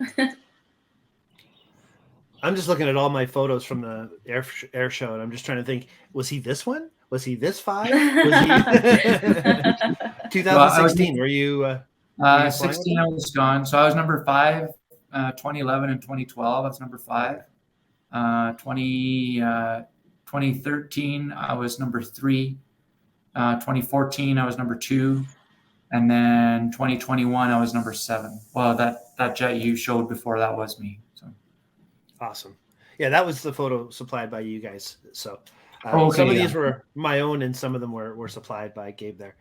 I'm just looking at all my photos from the air show, and I'm just trying to think, was he this one? Was he this 5? Was he 2016? Were you 16 I was gone. So I was number 5, 2011 and 2012. That's number 5. 2013 I was number 3. 2014 I was number 2. And then 2021 I was number 7. Well, that jet you showed before, that was me. So awesome. Yeah, that was the photo supplied by you guys. So okay, some of these were my own, and some of them were supplied by Gabe there.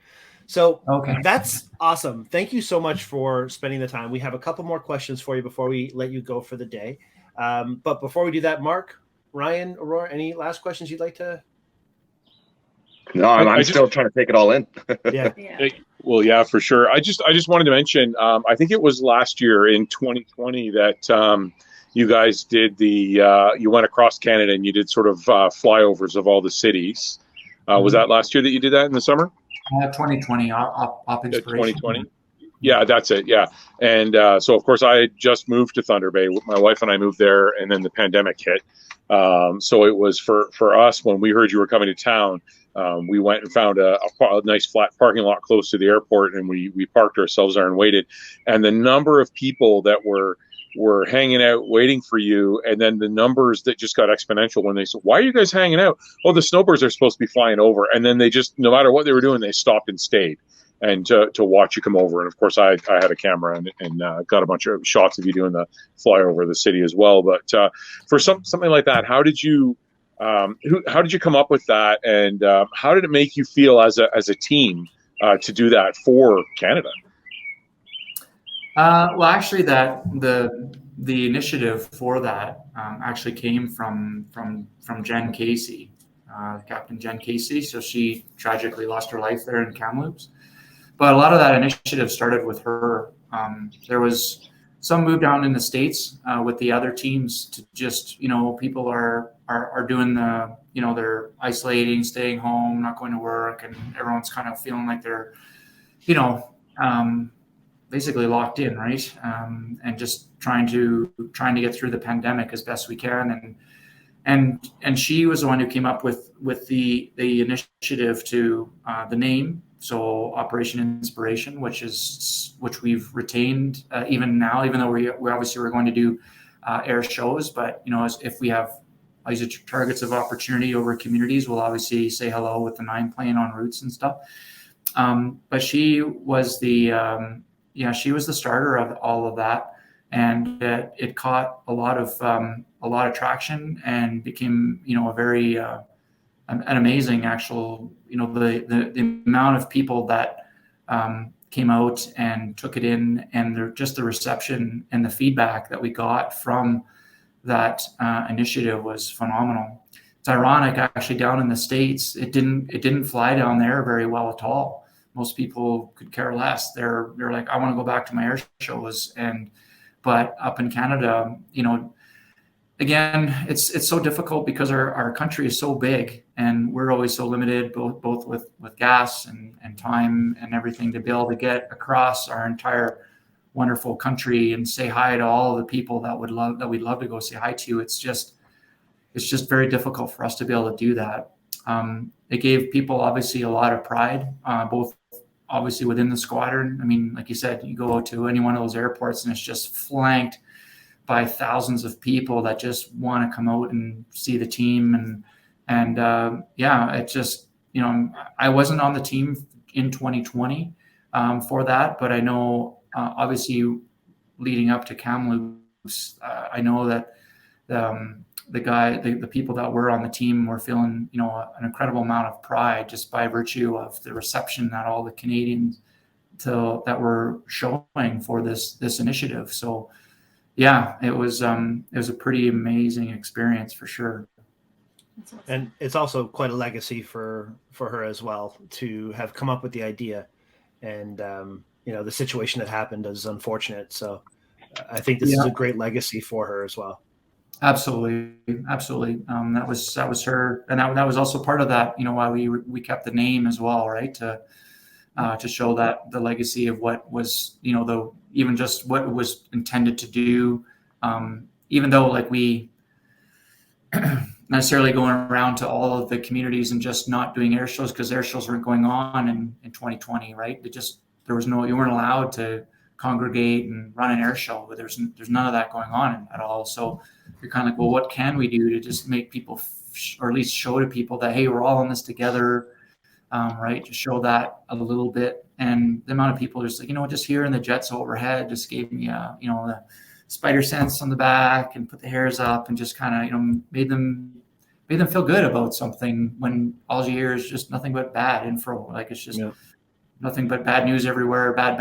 So that's awesome. Thank you so much for spending the time. We have a couple more questions for you before we let you go for the day. But before we do that, Mark, Ryan, Aurora, any last questions you'd like to? No, I'm still trying to take it all in. Yeah. Well, yeah, for sure. I just wanted to mention, I think it was last year in 2020 that you guys did you went across Canada and you did sort of flyovers of all the cities. Was that last year that you did that in the summer? 2020, op inspiration. 2020. Yeah, that's it. Yeah. And so, of course, I had just moved to Thunder Bay. My wife and I moved there, and then the pandemic hit. So it was for us, when we heard you were coming to town, we went and found a nice flat parking lot close to the airport, and we parked ourselves there and waited. And the number of people that were hanging out waiting for you, and then the numbers that just got exponential when they said, "Why are you guys hanging out?" "Oh, the Snowbirds are supposed to be flying over." And then they just, no matter what they were doing, they stopped and stayed and to watch you come over. And of course, I had a camera and got a bunch of shots of you doing the flyover of the city as well. But for something like that, how did you come up with that, and how did it make you feel as a team to do that for Canada? Well, actually, the initiative for that actually came from Jen Casey, Captain Jen Casey. So she tragically lost her life there in Kamloops. But a lot of that initiative started with her. There was some move down in the States with the other teams to just, people are doing they're isolating, staying home, not going to work, and everyone's kind of feeling like they're, basically locked in, right? And just trying to get through the pandemic as best we can. And she was the one who came up with the initiative to the name. So Operation Inspiration, which we've retained even now, even though we obviously were going to do air shows. But if we have these targets of opportunity over communities, we'll obviously say hello with the 9 plane en routes and stuff. But she was she was the starter of all of that, and it caught a lot of traction and became a very an amazing actual the amount of people that came out and took it in, and just the reception and the feedback that we got from that initiative was phenomenal. It's ironic, actually, down in the States, it didn't fly down there very well at all. Most people could care less. They're like, I want to go back to my air shows. But up in Canada, again, it's so difficult because our country is so big, and we're always so limited, both with gas and time and everything, to be able to get across our entire wonderful country and say hi to all the people that we'd love to go say hi to. It's just very difficult for us to be able to do that. It gave people obviously a lot of pride, both obviously within the squadron. I mean, like you said, you go to any one of those airports and it's just flanked by thousands of people that just want to come out and see the team. And it just, I wasn't on the team in 2020 for that, but I know obviously leading up to Kamloops, I know that the people that were on the team were feeling, an incredible amount of pride just by virtue of the reception that all the Canadians that were showing for this initiative. So yeah, it was a pretty amazing experience for sure. And it's also quite a legacy for her as well, to have come up with the idea. And the situation that happened is unfortunate. So I think this is a great legacy for her as well. Absolutely. That was her, and that was also part of that. Why we kept the name as well, right? To show that the legacy of what was, even just what it was intended to do. Even though like we necessarily going around to all of the communities and just not doing air shows, because air shows weren't going on in 2020, right? You weren't allowed to congregate and run an air show, but there's none of that going on at all. So you're kind of like, well, what can we do to just make people, or at least show to people that, hey, we're all in this together, right? To show that a little bit. And the amount of people just like, just hearing the jets overhead just gave me the spider sense on the back, and put the hairs up, and just kind of, made them feel good about something, when all you hear is just nothing but bad info. Like, it's just nothing but bad news everywhere, bad.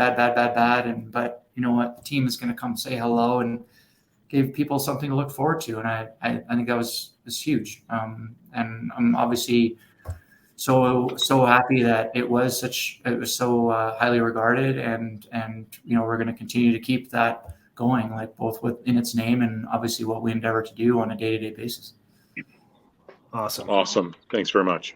But you know what? The team is going to come say hello and gave people something to look forward to. And I think that was huge. And I'm obviously so happy that it was so highly regarded, and we're going to continue to keep that going, like both within its name and obviously what we endeavor to do on a day-to-day basis. Awesome. Thanks very much.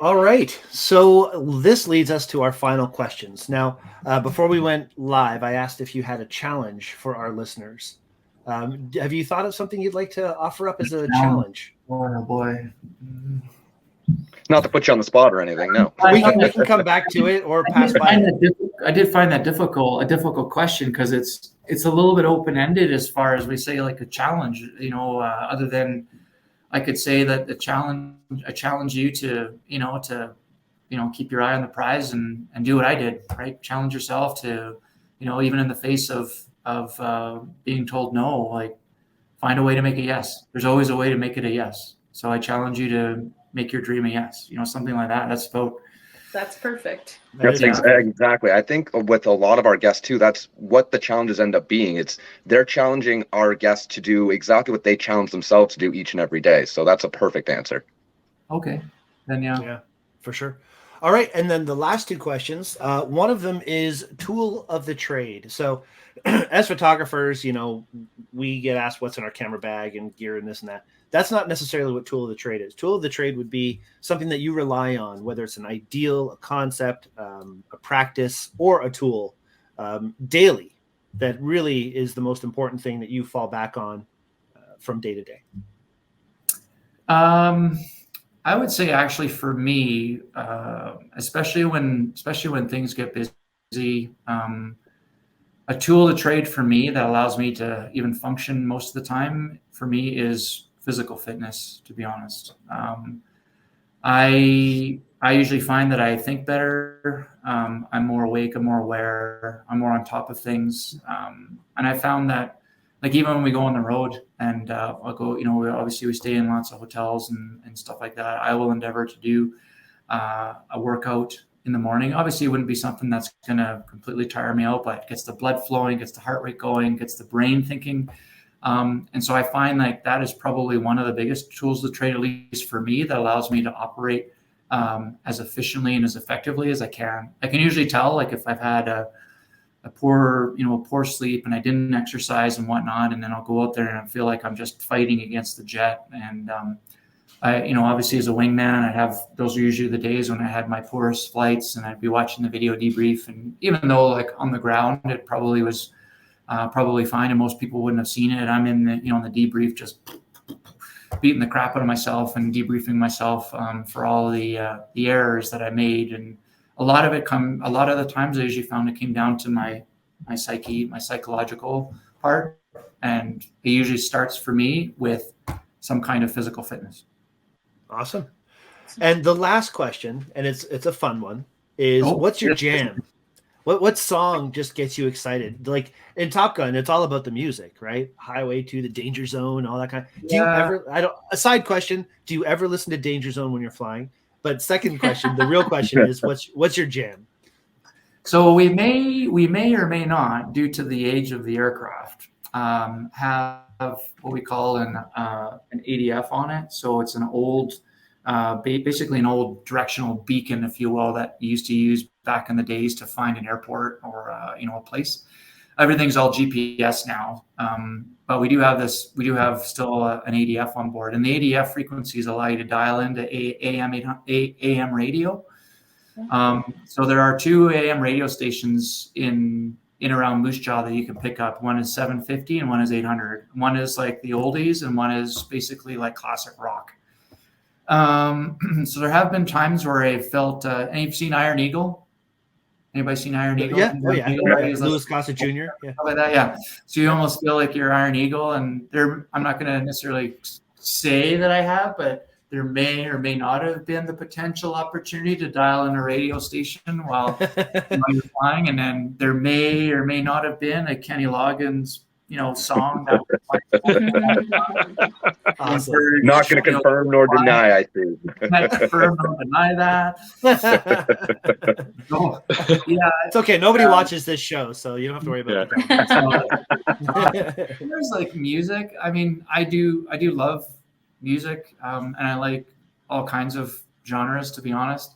All right. So this leads us to our final questions. Now, before we went live, I asked if you had a challenge for our listeners. Have you thought of something you'd like to offer up as a challenge? Oh boy. Not to put you on the spot or anything, no. We can come back to it or pass by. I did find that a difficult question, because it's a little bit open-ended as far as we say, like a challenge, other than I could say that I challenge you to keep your eye on the prize and do what I did, right? Challenge yourself to, even in the face of being told no, like, find a way to make a yes. There's always a way to make it a yes. So I challenge you to make your dream a yes, something like that. That's perfect. That's exactly. I think with a lot of our guests too, that's what the challenges end up being. They're challenging our guests to do exactly what they challenge themselves to do each and every day. So that's a perfect answer. Okay. Then yeah, for sure. All right. And then the last two questions, one of them is tool of the trade. So as photographers, we get asked what's in our camera bag and gear and this and that. That's not necessarily what tool of the trade is. Tool of the trade would be something that you rely on, whether it's an ideal, a concept, a practice, or a tool daily, that really is the most important thing that you fall back on from day to day. I would say actually for me, especially when things get busy, a tool to trade for me that allows me to even function most of the time for me is physical fitness, to be honest. I usually find that I think better. I'm more awake, I'm more aware, I'm more on top of things. And I found that, like, even when we go on the road and I'll go, obviously we stay in lots of hotels and stuff like that, I will endeavor to do a workout in the morning. Obviously, it wouldn't be something that's going to completely tire me out, but it gets the blood flowing, gets the heart rate going, gets the brain thinking. And so I find like that is probably one of the biggest tools to trade, at least for me, that allows me to operate as efficiently and as effectively as I can. I can usually tell, like, if I've had a poor sleep and I didn't exercise and whatnot, and then I'll go out there and I feel like I'm just fighting against the jet. And I, obviously as a wingman, those are usually the days when I had my poorest flights, and I'd be watching the video debrief. And even though, like, on the ground, it probably was probably fine, and most people wouldn't have seen it, I'm in the, in the debrief, just beating the crap out of myself and debriefing myself for all the errors that I made. And a lot of the times I usually found it came down to my psyche, my psychological part. And it usually starts for me with some kind of physical fitness. Awesome. And the last question, and it's a fun one, is what's your jam? What song just gets you excited? Like in Top Gun, it's all about the music, right? Highway to the Danger Zone, all that kind of. Do you ever? A side question: do you ever listen to Danger Zone when you're flying? But second question, the real question is, what's your jam? So we may or may not, due to the age of the aircraft, have what we call an ADF on it. So it's an old, basically an old directional beacon, if you will, that you used to use back in the days to find an airport or a place. Everything's all GPS now, but we do have still an ADF on board, and the ADF frequencies allow you to dial into AM radio. So there are 2 AM radio stations in around Moose Jaw that you can pick up. One is 750 and one is 800. One is like the oldies and one is basically like classic rock. So there have been times where I felt, and you've seen Iron Eagle. Anybody seen Iron Eagle? Yeah. Oh, yeah. Louis Gossett Jr. Yeah. Like that, yeah. So you almost feel like you're Iron Eagle, and I'm not going to necessarily say that I have, but there may or may not have been the potential opportunity to dial in a radio station while you're flying, and then there may or may not have been a Kenny Loggins, song. Awesome. Not going to confirm nor deny, I see. Not confirm nor deny that. So, yeah, it's okay. Nobody watches this show, so you don't have to worry about it. There's like music. I mean, I do love music, and I like all kinds of genres, to be honest.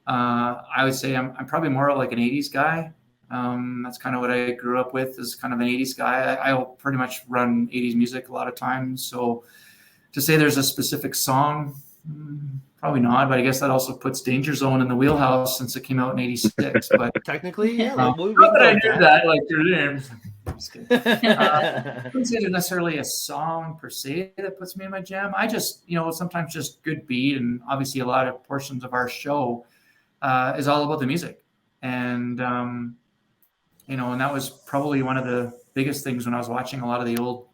I would say I'm probably more of like an 80s guy. That's kind of what I grew up with, is kind of an 80s guy. I'll pretty much run 80s music a lot of times. So to say there's a specific song, probably not, but I guess that also puts Danger Zone in the wheelhouse since it came out in 86. But technically, yeah. Not that I knew that, like your names. Just kidding. I wouldn't say there's necessarily a song per se that puts me in my jam. I just, sometimes just good beat, and obviously a lot of portions of our show is all about the music. And, and that was probably one of the biggest things when I was watching a lot of the old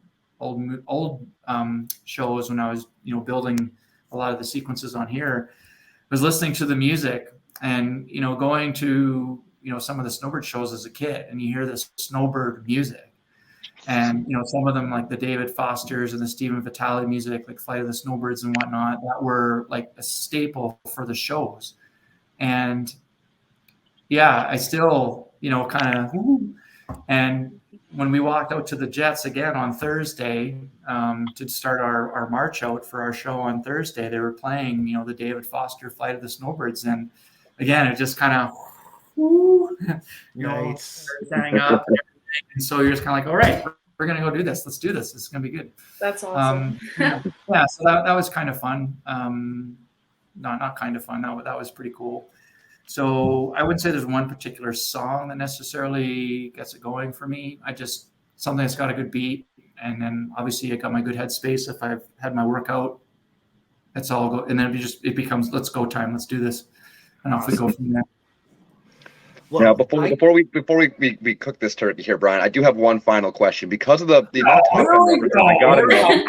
shows when I was, building a lot of the sequences on here, was listening to the music and, going to, some of the Snowbird shows as a kid, and you hear this Snowbird music, and, some of them like the David Fosters and the Stephen Vitale music, like Flight of the Snowbirds and whatnot, that were like a staple for the shows. And yeah, I still, kind of, and when we walked out to the jets again on Thursday to start our march out for our show on Thursday, they were playing, the David Foster Flight of the Snowbirds. And again, it just kind of, standing up and everything. And so you're just kind of like, all right, we're going to go do this. Let's do this. It's going to be good. That's awesome. Yeah, so that was kind of fun. Not kind of fun. That was pretty cool. So I wouldn't say there's one particular song that necessarily gets it going for me. Something that's got a good beat. And then obviously I got my good headspace. If I've had my workout, that's all go. And then it becomes, let's go time. Let's do this. And off we go from there. Well, Now, before we cook this turkey here, Brian, I do have one final question. Because of the amount of Top Gun references,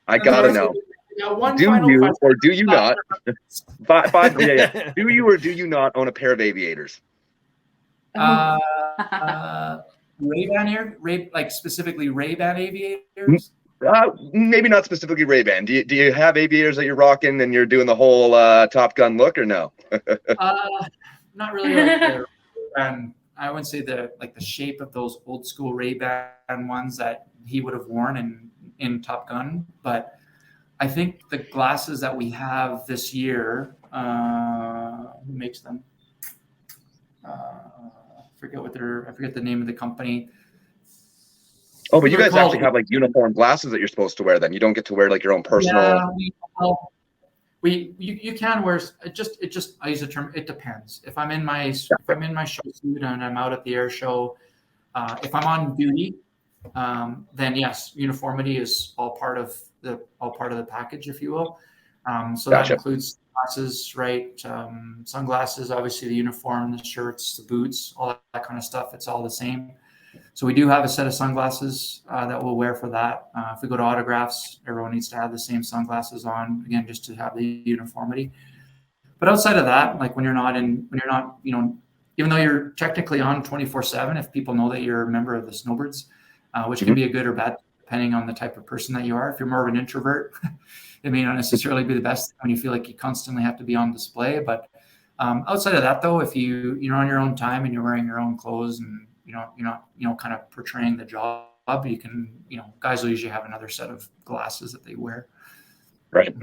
I gotta know. Now, one Do final you question. or do you not? Do you or do you not own a pair of aviators? Ray-Ban like specifically Ray-Ban aviators? Maybe not specifically Ray-Ban. Do you have aviators that you're rocking and you're doing the whole Top Gun look, or no? Not really. Like I wouldn't say the shape of those old school Ray-Ban ones that he would have worn in Top Gun, but I think the glasses that we have this year, who makes them? I forget the name of the company. Oh, but you guys actually have like uniform glasses that you're supposed to wear. Then you don't get to wear like your own personal. Yeah, you can wear it. I use the term. It depends. If I'm in my show suit and I'm out at the air show, if I'm on duty, then yes, uniformity is all part of the package, if you will. So that includes glasses, right? Sunglasses, obviously the uniform, the shirts, the boots, all that kind of stuff. It's all the same. So we do have a set of sunglasses that we'll wear for that. If we go to autographs, everyone needs to have the same sunglasses on, again, just to have the uniformity. But outside of that, like when you're not, even though you're technically on 24/7, if people know that you're a member of the Snowbirds, which can be a good or bad, depending on the type of person that you are. If you're more of an introvert, it may not necessarily be the best when you feel like you constantly have to be on display. But outside of that, though, if you're on your own time and you're wearing your own clothes and you're not kind of portraying the job, you can, guys will usually have another set of glasses that they wear. Right.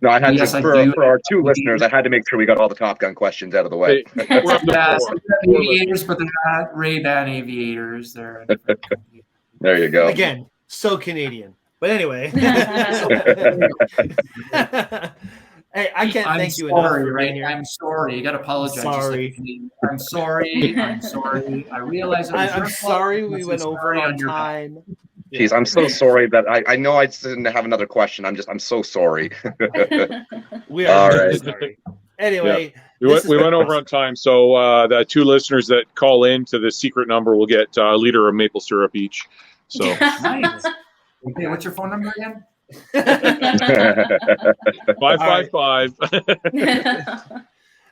No, I had for our two listeners, I had to make sure we got all the Top Gun questions out of the way. Aviators, but they're not Ray-Ban aviators. They're there you go. Again, so Canadian. But anyway. Hey, I can't thank you enough for being here. I'm sorry. You got to apologize. Sorry. I'm sorry. I'm sorry. I realize I'm sorry we went over on time. Jeez, I'm so sorry that I know I didn't have another question. I'm so sorry. We are all right. Sorry. Anyway, we went over on time, so the two listeners that call in to the secret number will get a liter of maple syrup each. So nice. Okay, what's your phone number again? 555.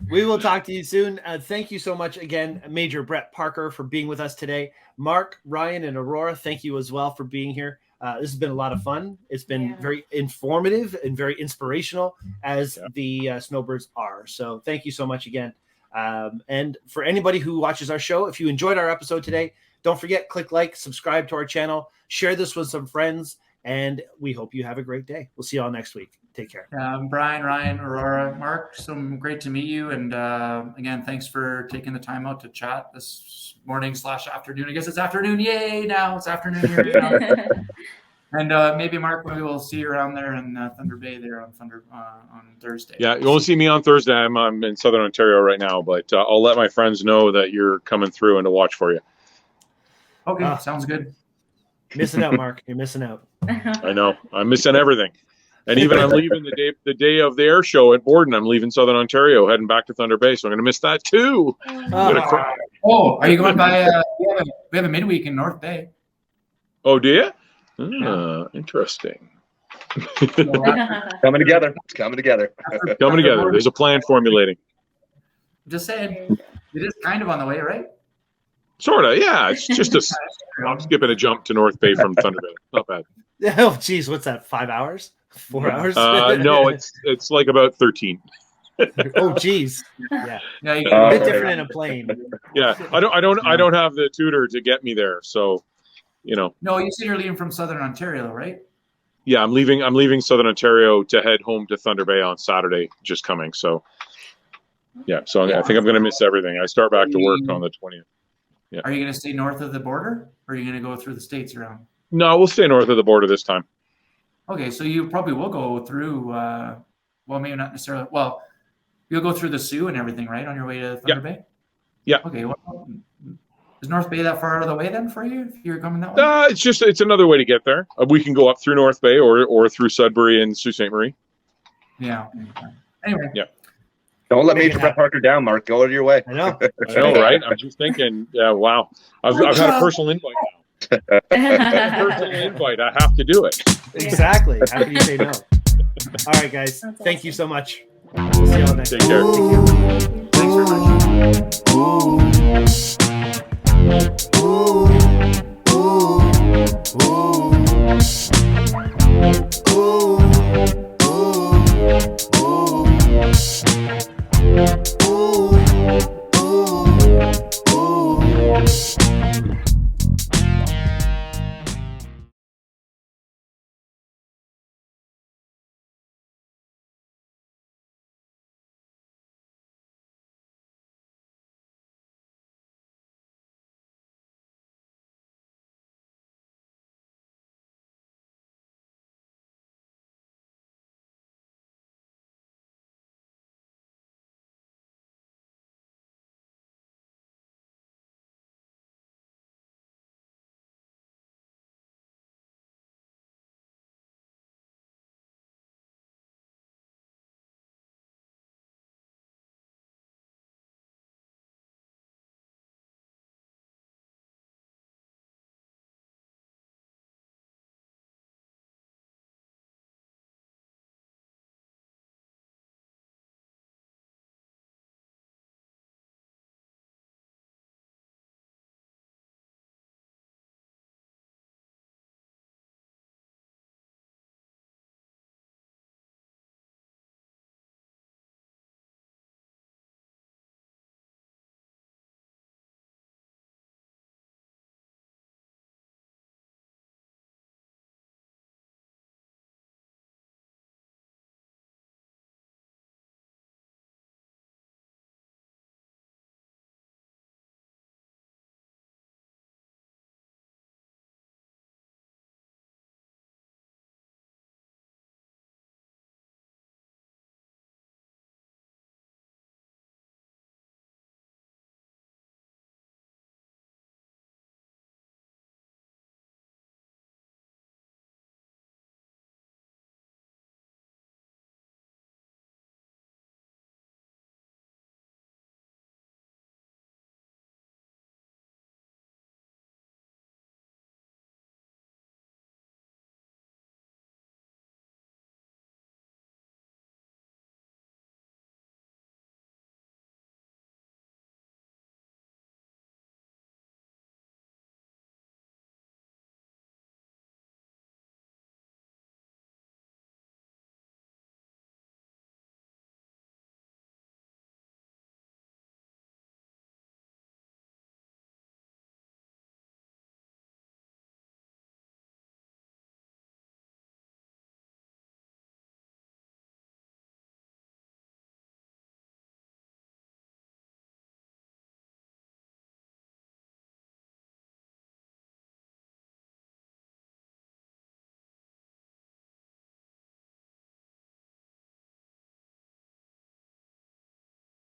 We will talk to you soon. Thank you so much again, Major Brett Parker, for being with us today. Mark, Ryan, and Aurora, thank you as well for being here. This has been a lot of fun. It's been very informative and very inspirational, as the Snowbirds are. So thank you so much again. And for anybody who watches our show, if you enjoyed our episode today, don't forget, click like, subscribe to our channel, share this with some friends, and we hope you have a great day. We'll see you all next week. Take care. Brian, Ryan, Aurora, Mark, so great to meet you. And again, thanks for taking the time out to chat this morning / afternoon. I guess it's afternoon. Yay, now it's afternoon here. And maybe, Mark, maybe we'll see you around there in Thunder Bay there on Thursday. Yeah, you won't see me on Thursday. I'm in Southern Ontario right now, but I'll let my friends know that you're coming through and to watch for you. Okay, sounds good. Missing out, Mark. You're missing out. I know. I'm missing everything. And even I'm leaving the day of the air show at Borden. I'm leaving Southern Ontario, heading back to Thunder Bay, so I'm going to miss that too. Are you going by? We have a midweek in North Bay. Oh, do you? Interesting. Coming together. It's coming together. Coming together. There's a plan formulating. Just saying, it is kind of on the way, right? Sort of, yeah. It's just I'm skipping a jump to North Bay from Thunder Bay. Not bad. Oh, geez, what's that? 5 hours? 4 hours? No, it's like about 13. Oh, geez. Yeah. A bit different in a plane. Yeah, I don't have the tutor to get me there, so No, you said you're leaving from Southern Ontario, right? Yeah, I'm leaving Southern Ontario to head home to Thunder Bay on Saturday, just coming. So yeah, so I think I'm going to miss everything. I start back to work on the 20th. Yeah. Are you going to stay north of the border, or are you going to go through the states around? No, we'll stay north of the border this time. Okay, so you probably will go through. Well, maybe not necessarily. Well, you'll go through the Sioux and everything, right, on your way to Thunder Bay? Yeah. Okay. Well, is North Bay that far out of the way then for you if you're coming that way? It's another way to get there. We can go up through North Bay or through Sudbury and Sault Ste. Marie. Yeah. Anyway. Yeah. Don't let Make it Major happen. Parker down, Mark. Go out of your way. I know. I know, right? I'm just thinking, yeah, wow. I've had a personal invite now. Personal invite. I have to do it. Exactly. How can you say no? All right, guys. That's Thank you awesome. so much. We'll see y'all next Take time. care. Thanks very much. Ooh.